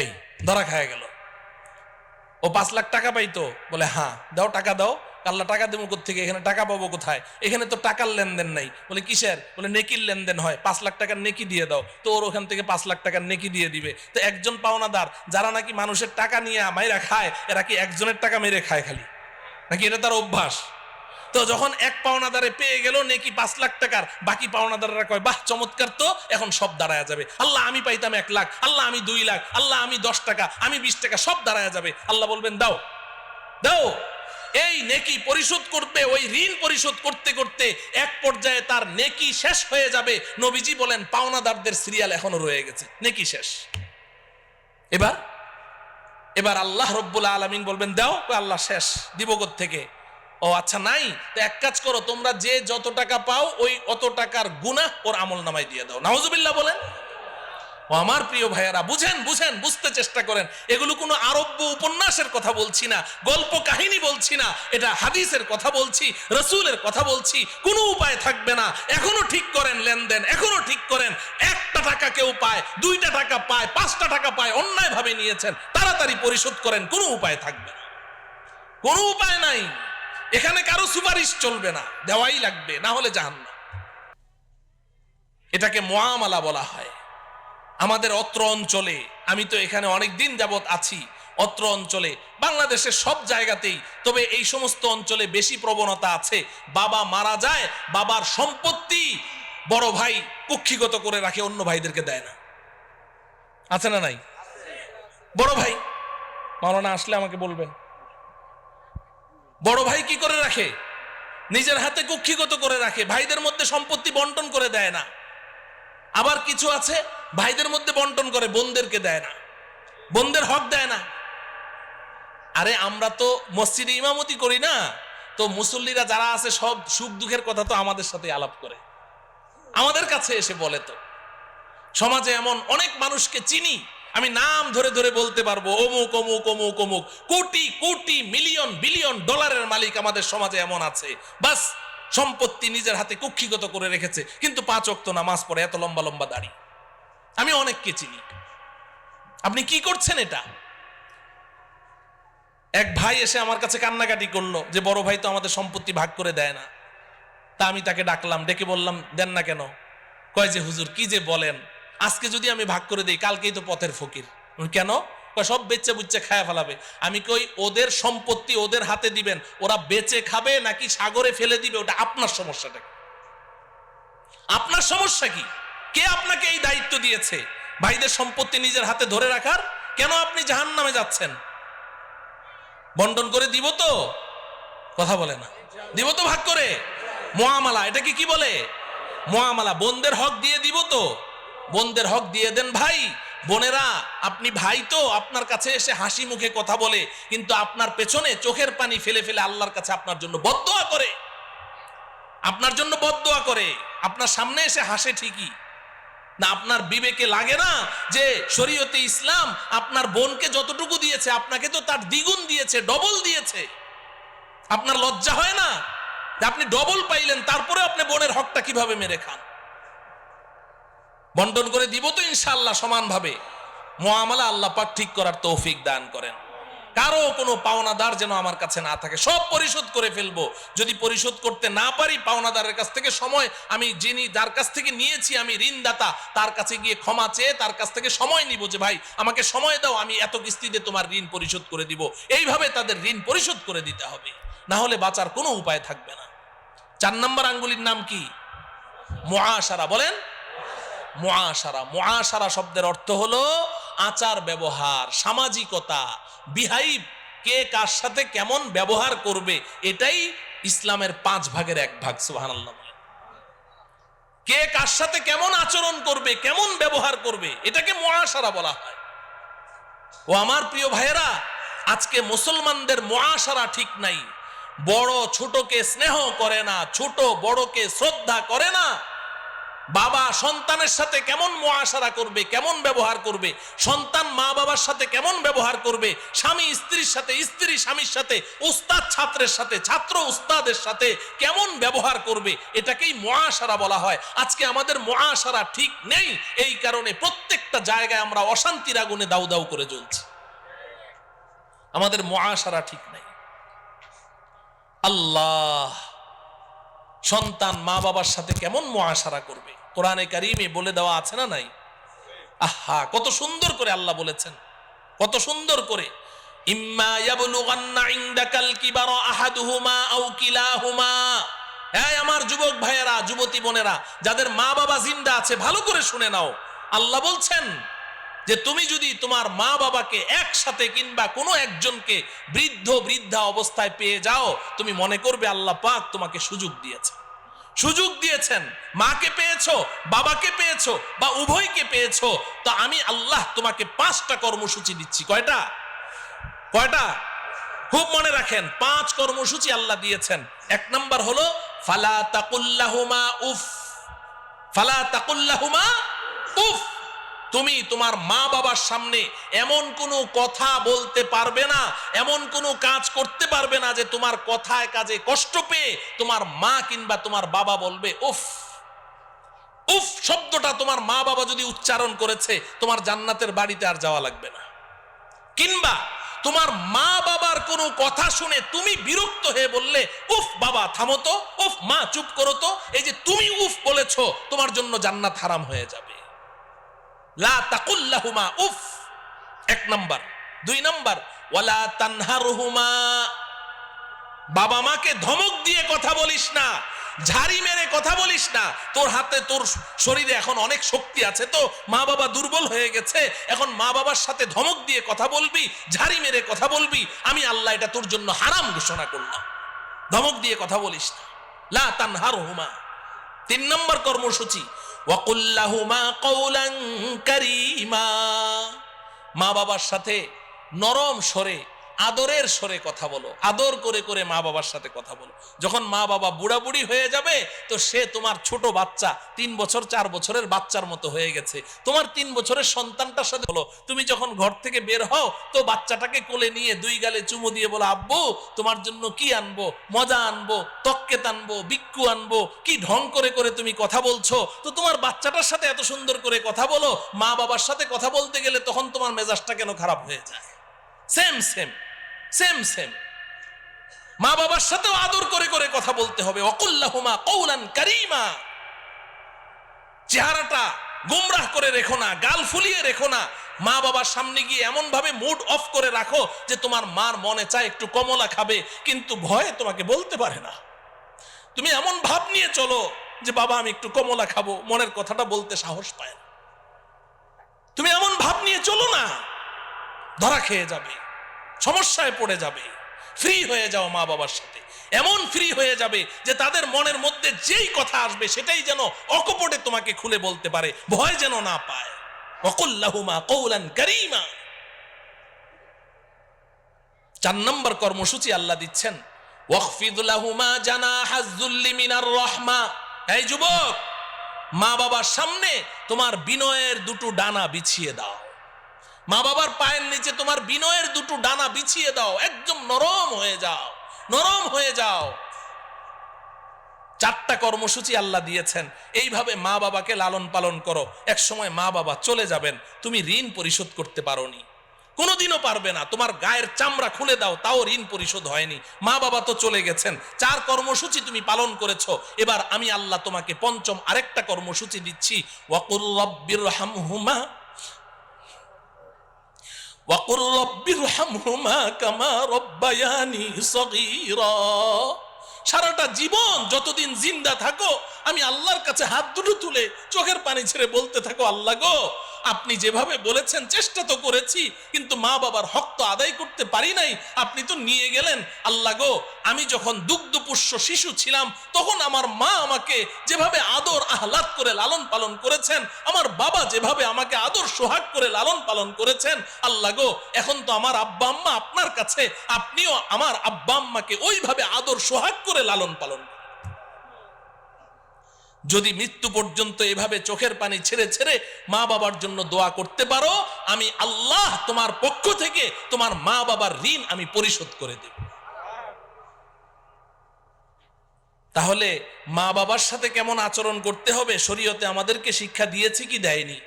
এই ধরা খায় গেল। ও 5 লাখ টাকা পাইতো? বলে, হ্যাঁ, দাও, টাকা দাও। আল্লাহ, টাকা দেবো কোত্থেকে? এখানে টাকা পাবো কোথায়? এখানে তো টাকার লেনদেন নাই। বলে, কিসের? বলে, নেকির লেনদেন হয়, 5 লাখ টাকার নেকি দিয়ে দাও। তো ওর ওখান থেকে 5 লাখ টাকার নেকি দিয়ে দিবে। তো একজন পাওনাদার যারা নাকি মানুষের টাকা নিয়ে মাইরা খায়, এরা কি একজনের টাকা মেরে খায় খালি, নাকি এটা তার অভ্যাস? তো যখন এক পাওনাদারে পেয়ে গেল নেকি 5 লাখ টাকার, বাকি পাওনাদাররা কয়, বাহ, চমৎকার, তো এখন সব দাঁড়ায় যাবে। আল্লাহ, আমি পাইতাম 1 লাখ, আল্লাহ আমি 2 লাখ, আল্লাহ আমি 10 টাকা, আমি 20 টাকা, সব দাঁড়ায় যাবে। আল্লাহ বলবেন, দাও দাও। এই নেকি পরিশোধ করবে, ওই ঋণ পরিশোধ করতে করতে এক পর্যায়ে তার নেকি শেষ হয়ে যাবে। নবীজি বলেন, পাওনাদারদের সিরিয়াল এখনো রয়ে গেছে, নেকি শেষ। এবার আল্লাহ রব্বুল আলামিন বলবেন, দাও। আল্লাহ, শেষ, দিব কোত্থেকে? ও আচ্ছা, নাই। তো এক কাজ করো, তোমরা যে যত টাকা পাও ওই অত টাকার গুনাহ ওর আমল নামায় দিয়ে দাও। নাউজুবিল্লাহ বলেন। ও আমার প্রিয় ভাইয়েরা, বুঝেন, বুঝতে চেষ্টা করেন। এগুলো কোনো আরব্য উপন্যাসের কথা বলছি না, গল্প কাহিনী বলছি না, এটা হাদিসের কথা বলছি, রাসূলের কথা বলছি। কোনো উপায় থাকবে না। এখনো ঠিক করেন লেনদেন, এখনো ঠিক করেন। 1টা টাকা কেউ পায়, 2টা টাকা পায়, 5টা টাকা পায়, অন্যায় ভাবে নিয়েছেন, তাড়াতাড়ি পরিশোধ করেন। কোনো উপায় থাকবে না, কোনো উপায় নাই। এখানে কারো সুপারিশ চলবে না, দেওয়াই লাগবে, না হলে জাহান্নাম। এটাকে মুআমালা বলা হয়। আমাদের অত্র অঞ্চলে, আমি তো এখানে অনেক দিন যাবত আছি, অত্র অঞ্চলে, বাংলাদেশের সব জায়গাতেই, তবে এই সমস্ত অঞ্চলে বেশি প্রবণতা আছে। বাবা মারা যায়, বাবার সম্পত্তি বড় ভাই কুক্ষিগত করে রাখে, অন্য ভাইদেরকে দেয় না। আছে না নাই? বড় ভাই, মাওলানা আসলে আমাকে বলবেন, বড় ভাই কি করে রাখে? নিজের হাতে কুক্ষিগত করে রাখে, ভাইদের মধ্যে সম্পত্তি বন্টন করে দেয় না। আবার কিছু আছে ভাইদের মধ্যে বন্টন করে, বোনদেরকে দেয় না, বোনদের হক দেয় না। আরে আমরা তো মসজিদে ইমামতি করি না, তো মুসল্লিরা যারা আছে সব সুখ দুঃখের কথা তো আমাদের সাথে আলাপ করে, আমাদের কাছে এসে বলে। তো সমাজে এমন অনেক মানুষকে চিনি, আমি নাম ধরে ধরে বলতে পারবো, অমুক অমুক অমুক অমুক, কোটি কোটি মিলিয়ন বিলিয়ন ডলারের মালিক আমাদের সমাজে এমন আছে। বাস সম্পত্তি নিজের হাতে কুক্ষিগত করে রেখেছে, কিন্তু 5 ওয়াক্ত নামাজ পড়ে, এত লম্বা লম্বা দাড়ি। আমি অনেককে চিনি। আপনি কি করছেন এটা? এক ভাই এসে আমার কাছে কান্নাকাটি করলো যে বড় ভাই তো আমাদের সম্পত্তি ভাগ করে দেয় না। তা আমি তাকে ডাকলাম, ডেকে বললাম, দেন না কেন? কয় যে হুজুর কি যে বলেন, আজকে যদি আমি ভাগ করে দিই, কালকেই তো পথের ফকির। কেন? সব বেচে বুচে খায়া ফেলাবে। আমি কই, ওদের সম্পত্তি ওদের হাতে দিবেন, ওরা বেচে খাবে নাকি সাগরে ফেলে দিবে, ওটা আপনার সমস্যাটা কি? আপনার সমস্যা কি? কে আপনাকে এই দায়িত্ব দিয়েছে ভাইদের সম্পত্তি নিজের হাতে ধরে রাখার? কেন আপনি জাহান্নামে যাচ্ছেন? বন্টন করে দিব তো? কথা বলে না। দিব তো ভাগ করে? মুআমালা, এটাকে কি বলে? মুআমালা। বোনদের হক দিয়ে দিব তো? বোনদের হক দিয়ে দেন ভাই। বোনেরা, আপনি ভাই তো আপনার কাছে এসে হাসি মুখে কথা বলে, কিন্তু আপনার পেছনে চোখের পানি ফেলে ফেলে আল্লাহর কাছে আপনার জন্য বদদোয়া করে, আপনার জন্য বদদোয়া করে। আপনার সামনে এসে হাসে ঠিকই না, আপনার বিবেকে লাগে না যে শরীয়তে ইসলাম আপনার বোনকে যতটুকু দিয়েছে আপনাকে তো তার দ্বিগুণ দিয়েছে, ডবল দিয়েছে। আপনার লজ্জা হয় না যে আপনি ডবল পাইলেন, তারপরে আপনি বোনের হকটা কিভাবে মেরে খান? বন্টন করে দিব তো ইনশাআল্লাহ সমানভাবে। মুআমালা আল্লাহ পাক ঠিক করার তৌফিক দান করেন। কারো কোনো পাওনাদার যেন আমার কাছে না থাকে, সব পরিশোধ করে ফেলবো। যদি পরিশোধ করতে না পারি, পাওনাদারের কাছ থেকে সময়, আমি যিনি যার কাছ থেকে নিয়েছি, আমি ঋণদাতা, তার কাছে গিয়ে ক্ষমা চেয়ে তার কাছ থেকে সময় নিব, যে ভাই আমাকে সময় দাও, আমি এত কিস্তিতে তোমার ঋণ পরিশোধ করে দিব। এইভাবে তাদের ঋণ পরিশোধ করে দিতে হবে, না হলে বাঁচার কোনো উপায় থাকবে না। 4 নম্বর আঙ্গুলির নাম কি? মুআশারা। বলেন মুআশারা। মুআশারা শব্দের অর্থ হলো আচার ব্যবহার, সামাজিকতা, বিহাইভ, কে কার সাথে কেমন ব্যবহার করবে, এটাই ইসলামের 5 ভাগের 1 ভাগ। সুবহানাল্লাহ। কে কার সাথে কেমন আচরণ করবে, কেমন ব্যবহার করবে, এটাকে মুআশারা বলা হয়। ও আমার প্রিয় ভাইয়েরা, আজকে মুসলমানদের মুআশারা ঠিক নাই। বড় ছোটকে স্নেহ করে না, ছোট বড়কে শ্রদ্ধা করে না। বাবা সন্তানের সাথে কেমন মুআশারা করবে, কেমন ব্যবহার করবে, সন্তান মা বাবার সাথে কেমন ব্যবহার করবে, স্বামী স্ত্রীর সাথে, স্ত্রী স্বামীর সাথে, উস্তাদ ছাত্রের সাথে, ছাত্র উস্তাদের সাথে কেমন ব্যবহার করবে, এটাকেই মুআশারা বলা হয়। আজকে আমাদের মুআশারা ঠিক নেই, এই কারণে প্রত্যেকটা জায়গায় আমরা অশান্তির আগুনে দাউ দাউ করে জ্বলছি। আমাদের মুআশারা ঠিক নেই। আল্লাহ সন্তান মা বাবার সাথে কেমন মুআশারা করবে, কোরআনে কারীমে বলে দেওয়া আছে না নাই? আহা, কত সুন্দর করে আল্লাহ বলেছেন, কত সুন্দর করে। ইম্মা ইয়াবলুগান্না ইনদাকাল কিবারা আহাদুহুমা আও কিলাহুমা। এই আমার যুবক ভাইয়েরা, যুবতী বোনেরা, যাদের মা বাবা জিন্দা আছে, ভালো করে শুনে নাও। আল্লাহ বলছেন যে তুমি যদি তোমার মা বাবাকে একসাথে কিংবা কোনো একজনকে বৃদ্ধ বৃদ্ধা অবস্থায় পেয়ে যাও, তুমি মনে করবে আল্লাহ পাক তোমাকে সুযোগ দিয়েছেন, সুযোগ দিয়েছেন। মাকে পেয়েছো, বাবাকে পেয়েছো, বা উভয়কে পেয়েছো, তো আমি আল্লাহ তোমাকে 5টা কর্মসূচি দিচ্ছি। কয়টা? কয়টা? খুব মনে রাখেন, 5 কর্মসূচি আল্লাহ দিয়েছেন। 1 নাম্বার হলো ফালা তাকুল্লাহুমা উফ। ফালা তাকুল্লাহুমা উফ। তুমি তোমার মা বাবার সামনে এমন কোনো কথা বলতে পারবে না, এমন কোনো কাজ করতে পারবে না যে তোমার কথায় কাজে কষ্ট পেয়ে তোমার মা কিংবা তোমার বাবা বলবে উফ। উফ শব্দটা তোমার মা বাবা যদি উচ্চারণ করেছে, তোমার জান্নাতের বাড়িতে আর যাওয়া লাগবে না। কিংবা তোমার মা বাবার কোনো কথা শুনে তুমি বিরক্ত হয়ে বললে উফ বাবা থামো তো, উফ মা চুপ করো তো, এই যে তুমি উফ বলেছো, তোমার জন্য জান্নাত হারাম হয়ে যাবে। লা তাকুল্লাহুমা উফ, 1 নাম্বার। 2 নাম্বার ওয়ালা তানহারহুমা। বাবা মাকে ধমক দিয়ে কথা বলিস না, ঝাড়ি মেরে কথা বলিস না। তোর হাতে, তোর শরীরে এখন অনেক শক্তি আছে, তো মা বাবা দুর্বল হয়ে গেছে, এখন মা বাবার সাথে ধমক দিয়ে কথা বলবি, ঝাড়ি মেরে কথা বলবি, আমি আল্লাহ এটা তোর জন্য হারাম ঘোষণা করলাম। ধমক দিয়ে কথা বলিস না। লা তানহারহুমা। 3 নম্বর কর্মসূচি ওয়াকুল্লাহুমা কওলান কারীমা। মা বাবার সাথে নরম স্বরে, আদরের স্বরে কথা বলো, আদর করে করে মা বাবার সাথে কথা বলো। যখন মা বাবা বুড়া বুড়ি হয়ে যাবে, তো সে তোমার ছোট বাচ্চা, 3 বছর 4 বছরের বাচ্চার মতো হয়ে গেছে, তোমার 3 বছরের সন্তানটার সাথে বলো। তুমি যখন ঘর থেকে বের হও, তো বাচ্চাটাকে কোলে নিয়ে 2 গালে চুমু দিয়ে বলো আব্বু তোমার জন্য কি আনবো, মজা আনবো, তক্কেত আনবো, বিক্কু আনবো। কি ঢং করে করে তুমি কথা বলছো। তো তোমার বাচ্চাটার সাথে এত সুন্দর করে কথা বলো, মা বাবার সাথে কথা বলতে গেলে তখন তোমার মেজাজটা কেন খারাপ হয়ে যায়? Same same same same. মা বাবার সাথেও আদর করে করে কথা বলতে হবে। ওয়াকুল্লাহুমা কওলান কারীমা। চেহারাটা গোমরাহ করে রেখো না, গাল ফুলিয়ে রেখো না। মা বাবার সামনে গিয়ে এমন ভাবে মুড অফ করে রাখো যে তোমার মার মনে চায় একটু কমলা খাবে, কিন্তু ভয়ে তোমাকে বলতে পারে না। তুমি এমন ভাব নিয়ে চলো যে বাবা আমি একটু কমলা খাবো, মনের কথাটা বলতে সাহস পায় না। তুমি এমন ভাব নিয়ে চলো না, ধরা খেয়ে যাবে, সমস্যায় পড়ে যাবে। ফ্রি হয়ে যাও মা বাবার সাথে, এমন ফ্রি হয়ে যাবে যে তাদের মনের মধ্যে যেই কথা আসবে সেটাই যেন অকপটে তোমাকে খুলে বলতে পারে, ভয় যেন না পায়। ওয়াকুল্লাহুমা কওলান কারীমা। 4 নম্বর কর্মসূচি আল্লাহ দিচ্ছেন ওয়াখফিদ লাহুমা জানাহাজ যুল্লি মিনার রাহমা। এই যুবক, মা বাবার সামনে তোমার বিনয়ের 2টো ডানা বিছিয়ে দাও। মা বাবার পায়ের নিচে তোমার বিনয়ের 2টো ডানা বিছিয়ে দাও, একদম নরম হয়ে যাও, নরম হয়ে যাও। 4টা কর্মসূচি আল্লাহ দিয়েছেন। এইভাবে মা বাবাকে লালন পালন করো। এক সময় মা বাবা চলে যাবেন, তুমি ঋণ পরিশোধ করতে পারোনি, কোনোদিনও পারবে না। তোমার গায়ের চামড়া খুলে দাও, তাও ঋণ পরিশোধ হয়নি। মা বাবা তো চলে গেছেন, 4 কর্মসূচি তুমি পালন করেছো। এবার আমি আল্লাহ তোমাকে পঞ্চম আরেকটা কর্মসূচি দিচ্ছি, ওয়াকুর রব্বিরহামহুমা ওয়াকুর রব্বিরহামহুমা কামা রব্বায়ানি সগীরা। সারাটা জীবন যতদিন জিন্দা থাকো, আমি আল্লাহর কাছে হাত দুটো তুলে চোখের পানি ছেড়ে বলতে থাকো, আল্লাহ গো, আপনি যেভাবে বলেছেন চেষ্টা তো করেছি, কিন্তু মা বাবার হক তো আদায় করতে পারি নাই, আপনি তো নিয়ে গেলেন। আল্লাহ গো, আমি যখন দুগ্ধপুষ্য শিশু ছিলাম, তখন আমার মা আমাকে যেভাবে আদর আহ্লাদ করে লালন পালন করেছেন, আমার বাবা যেভাবে আমাকে আদর সোহাগ করে লালন পালন করেছেন, আল্লাহ গো, এখন তো আমার আব্বা আম্মা আপনার কাছে, আপনিও আমার আব্বা আম্মাকে ওইভাবে আদর সোহাগ করে লালন পালন। যদি মৃত্যু পর্যন্ত এভাবে চোখের পানি ছেড়ে ছেড়ে মা বাবার জন্য দোয়া করতে পারো, আমি আল্লাহ তোমার পক্ষ থেকে তোমার মা বাবার ঋণ আমি পরিশোধ করে দেব। তাহলে মা বাবার সাথে কেমন আচরণ করতে হবে শরীয়তে আমাদেরকে শিক্ষা দিয়েছে কি দেয়নি?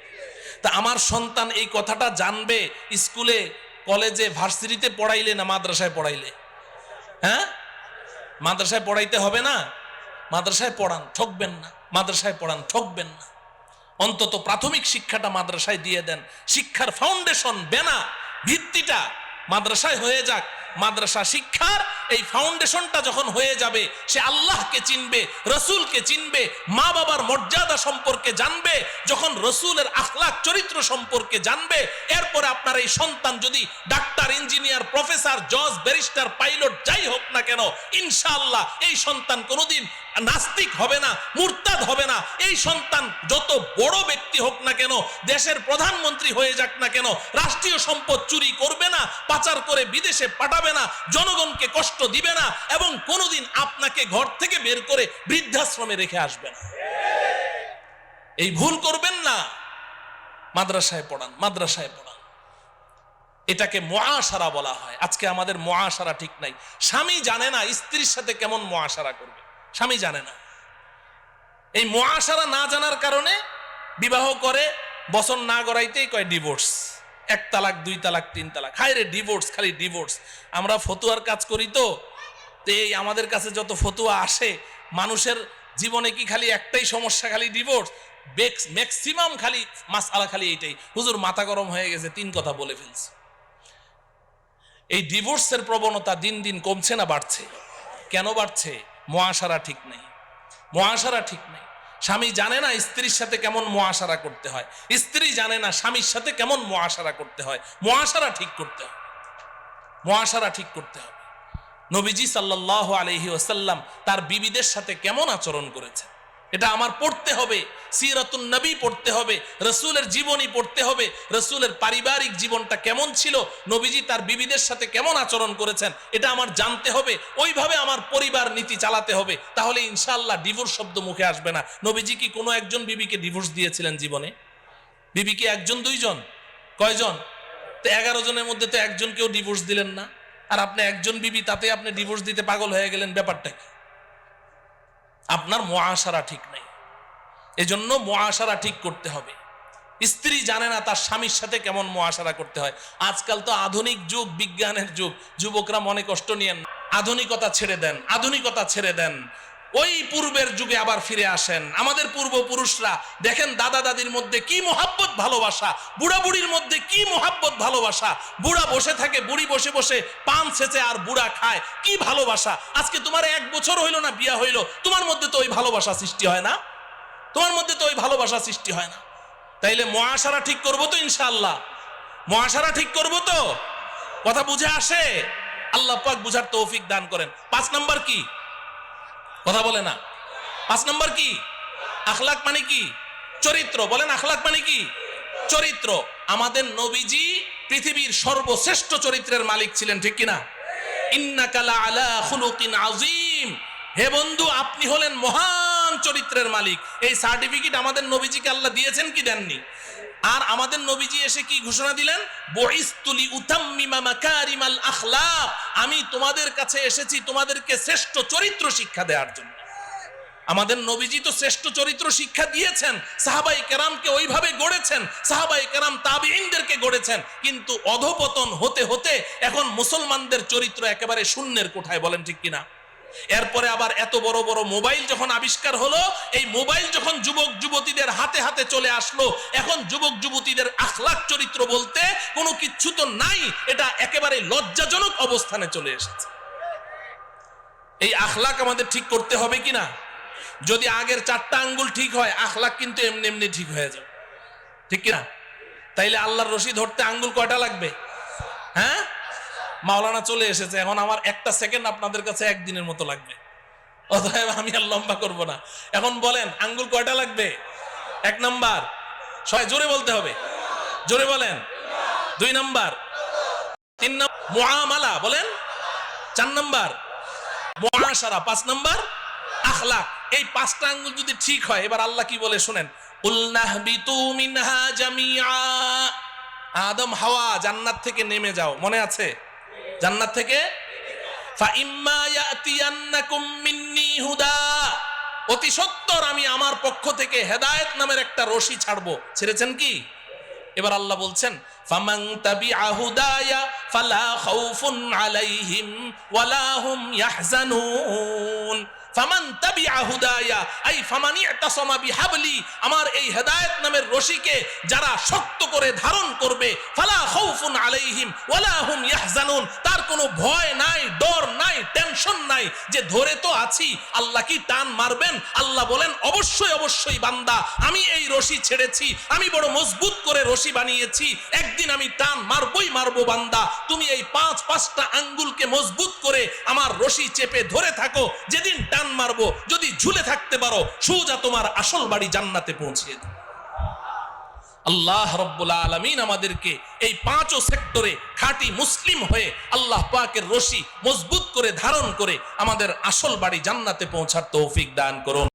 তা আমার সন্তান এই কথাটা জানবে স্কুলে, কলেজে, ভার্সিটিতে পড়াইলে না মাদ্রাসায় পড়াইলে? হ্যাঁ, মাদ্রাসায় পড়াইতে হবে না? মাদ্রাসায় পড়ান, ঠকবেন না। মাদ্রাসায় পড়ান, ঠকবেন না। অন্তত প্রাথমিক শিক্ষাটা মাদ্রাসায় দিয়ে দেন। শিক্ষার ফাউন্ডেশন, বেনা, ভিত্তিটা মাদ্রাসায় হয়ে যাক। মাদ্রাসা শিক্ষার এই ফাউন্ডেশনটা যখন হয়ে যাবে, সে আল্লাহকে চিনবে, রসুলকে চিনবে, মা বাবার মর্যাদা সম্পর্কে জানবে, যখন রসুলের আখলাক চরিত্র সম্পর্কে জানবে, এরপরে আপনার এই সন্তান যদি ডাক্তার, ইঞ্জিনিয়ার, প্রফেসর, জজ, ব্যারিস্টার, পাইলট যাই হোক না কেন, ইনশাআল্লাহ এই সন্তান কোনোদিন নাস্তিক হবে না, মুরতাদ হবে না। এই সন্তান যত বড় ব্যক্তি হোক না কেন, দেশের প্রধানমন্ত্রী হয়ে যাক না কেন, রাষ্ট্রীয় সম্পদ চুরি করবে না, পাচার করে বিদেশে পাঠাবে না, জনগণকে কষ্ট দিবে না, এবং কোনোদিন আপনাকে ঘর থেকে বের করে বৃদ্ধাশ্রমে রেখে আসবে না। এই ভুল করবেন না। মাদ্রাসায় পড়ান, মাদ্রাসায় পড়ান। এটাকে মুআশারা বলা হয়। আজকে আমাদের মুআশারা ঠিক নাই। স্বামী জানে না স্ত্রীর সাথে কেমন মুআশারা করবে, স্বামী জানে না। এই মুআশারা না জানার কারণে বিবাহ করে, বচন না গড়াইতেই কয় ডিভোর্স, 1 তালাক, 2 তালাক, 3 তালাক। হায় রে ডিভোর্স, খালি ডিভোর্স। আমরা ফতুয়ার কাজ করি তো এই আমাদের কাছে যত ফতুয়া আসে, মানুষের জীবনে কি খালি একটাই সমস্যা, খালি ডিভোর্স? ম্যাক্সিমাম খালি মাসআলা খালি এইটাই, হুজুর মাথা গরম হয়ে গেছে, 3 কথা বলে ফেলছে। এই ডিভোর্সের প্রবণতা দিন দিন কমছে না বাড়ছে? কেন বাড়ছে? মুআশারা ঠিক নেই, মুআশারা ঠিক নেই। স্বামী জানে না স্ত্রীর সাথে কেমন মুআশারা করতে হয়, স্ত্রী জানে না স্বামীর সাথে কেমন মুআশারা করতে হয়। মুআশারা ঠিক করতে হবে, মুআশারা ঠিক করতে হবে। নবীজি সাল্লাল্লাহু আলাইহি ওয়াসাল্লাম তার বিবিদের সাথে কেমন আচরণ করেছেন, এটা আমার পড়তে হবে। সিরাতুন নবী পড়তে হবে, রসুলের জীবনী পড়তে হবে। রসুলের পারিবারিক জীবনটা কেমন ছিল, নবীজি তার বিবিদের সাথে কেমন আচরণ করেছেন, এটা আমার জানতে হবে। ওইভাবে আমার পরিবার নীতি চালাতে হবে। তাহলে ইনশাআল্লাহ ডিভোর্স শব্দ মুখে আসবে না। নবীজি কি কোনো একজন বিবিকে ডিভোর্স দিয়েছিলেন জীবনে? বিবি কি 1 2 জন? কয়জন? তো 11 জনের মধ্যে তো একজনকেও ডিভোর্স দিলেন না। আর আপনি একজন বিবি, তাতে আপনি ডিভোর্স দিতে পাগল হয়ে গেলেন, ব্যাপারটা কি? আপনার মুআশারা ঠিক নেই। এজন্য মুআশারা ঠিক করতে হবে। স্ত্রী জানে না তার স্বামীর সাথে কেমন মুআশারা করতে হয়। আজকাল তো আধুনিক যুগ, বিজ্ঞানের যুগ। যুবকরা মনে কষ্ট নিয়েন, আধুনিকতা ছেড়ে দেন, আধুনিকতা ছেড়ে দেন। ওই পূর্বের যুগে আবার ফিরে আসেন। আমাদের পূর্বপুরুষরা দেখেন দাদা দাদির মধ্যে কি মোহাব্বত ভালোবাসা, বুড়া বুড়ির মধ্যে কি মোহাব্বত ভালোবাসা। বুড়া বসে থাকে, বুড়ি বসে বসে পান ছেঁচে আর বুড়া খায়, কি ভালোবাসা। আজকে তোমার 1 বছর হইলো না বিয়া হইলো, তোমার মধ্যে তো ওই ভালোবাসা সৃষ্টি হয় না, তোমার মধ্যে তো ওই ভালোবাসা সৃষ্টি হয় না। তাইলে মুআশারা ঠিক করবো তো ইনশাআল্লাহ? মুআশারা ঠিক করবো তো? কথা বুঝে আসে? আল্লাহ পাক বুঝার তৌফিক দান করেন। 5 নাম্বার কি? কথা বলে না। 5 নাম্বার কি? আখলাক মানে কি? চরিত্র। বলেন আখলাক মানে কি? চরিত্র। আমাদের নবীজি পৃথিবীর সর্বশ্রেষ্ঠ চরিত্রের মালিক ছিলেন, ঠিক কিনা? ইন্নাকা লা আলা খুলুকিন আযীম। হে বন্ধু, আপনি হলেন মহান চরিত্রের মালিক। এই সার্টিফিকেট আমাদের নবীজিকে আল্লাহ দিয়েছেন কি দেননি? আর আমাদের নবীজি এসে কি ঘোষণা দিলেন? বুইসতুলি উতাম্মিমা মাকারিমাল আখলাক। আমি তোমাদের কাছে এসেছি তোমাদেরকে শ্রেষ্ঠ চরিত্র শিক্ষা দেওয়ার জন্য। আমাদের নবীজি তো শ্রেষ্ঠ চরিত্র শিক্ষা দিয়েছেন, সাহাবায়ে কেরামকে ওইভাবে গড়েছেন, সাহাবায়ে কেরাম তাবিঈনদেরকে গড়েছেন, কিন্তু অধপতন হতে হতে এখন মুসলমানদের চরিত্র একেবারে শূন্যের কোঠায়, বলেন ঠিক কিনা? এরপরে আবার এত বড় বড় মোবাইল যখন আবিষ্কার হলো, এই মোবাইল যখন যুবক যুবতীদের হাতে হাতে চলে আসলো, এখন যুবক যুবতীদের আখলাক চরিত্র বলতে কোনো কিচ্ছু তো নাই, এটা একেবারে লজ্জাজনক অবস্থানে চলে এসেছে। এই আখলাক আমাদের ঠিক করতে হবে কিনা? যদি আগের 4টা আঙ্গুল ঠিক হয়, আখলাক কিন্তু এমনি এমনি ঠিক হয়ে যাবে, ঠিক কিনা? তাইলে আল্লাহর রশি ধরতে আঙ্গুল কয়টা লাগবে? হ্যাঁ, মাওলানা চলে এসেছে, এখন আমার একটা সেকেন্ড আপনাদের কাছে একদিনের মতো লাগবে, অতএব আমি আর লম্বা করব না। এখন বলেন আঙ্গুল কয়টা লাগবে? 1 নাম্বার, সবাই জোরে বলতে হবে, জোরে বলেন। 2 নাম্বার, 3 নাম্বার মুআমালা, বলেন। 4 নাম্বার মুআশারা, 5 নাম্বার আখলাক। এই 5টা আঙ্গুল যদি ঠিক হয়, এবার আল্লাহ কি বলে শুনেন, কুলনাহবিতু মিনহা জামিআ, আদম হাওয়া জান্নাত থেকে নেমে যাও, মনে আছে? জান্নাত থেকে ফাইম্মা ইয়াতিয়ান্নাকুম মিন্নি হুদা, অতি সত্বর আমি আমার পক্ষ থেকে হেদায়েত নামের একটা রশি ছাড়বো। ছেড়েছেন কি? এবার আল্লাহ বলছেন ফামান তাবিআ হুদায়া ফালা খাউফুন আলাইহিম ওয়ালা হুম ইয়াহজানুন। ফামান তাবিআ হুদায়া আই ফামান ইতাসামা বিহাবলি, আমার এই হেদায়েত নামের রশিকে যারা শক্ত করে ধারণ করবে, ফালা খাউফুন আলাইহিম ওয়ালা হুম ইয়াহজানুন, তার কোনো ভয় নাই, ডর নাই, টেনশন নাই যে ধরে তো আছি, আল্লাহ কি টান মারবেন? আল্লাহ বলেন অবশ্যই অবশ্যই বান্দা, আমি এই রশি ছেড়েছি, আমি বড় মজবুত করে রশি বানিয়েছি, একদিন আমি টান মারবই মারবো বান্দা। তুমি এই 5টা আঙ্গুলকে মজবুত করে আমার রশি চেপে ধরে থাকো, যেদিন টান মারবো যদি ঝুলে থাকতে পারো, সোজা তোমার আসল বাড়ি জান্নাতে পৌঁছিয়ে দেবে। আল্লাহ রাব্বুল আলামিন আমাদেরকে এই 5 সেক্টরে খাঁটি মুসলিম হয়ে আল্লাহ পাকের রশি মজবুত করে ধারণ করে আমাদের আসল বাড়ি জান্নাতে পৌঁছার তৌফিক দান করুন।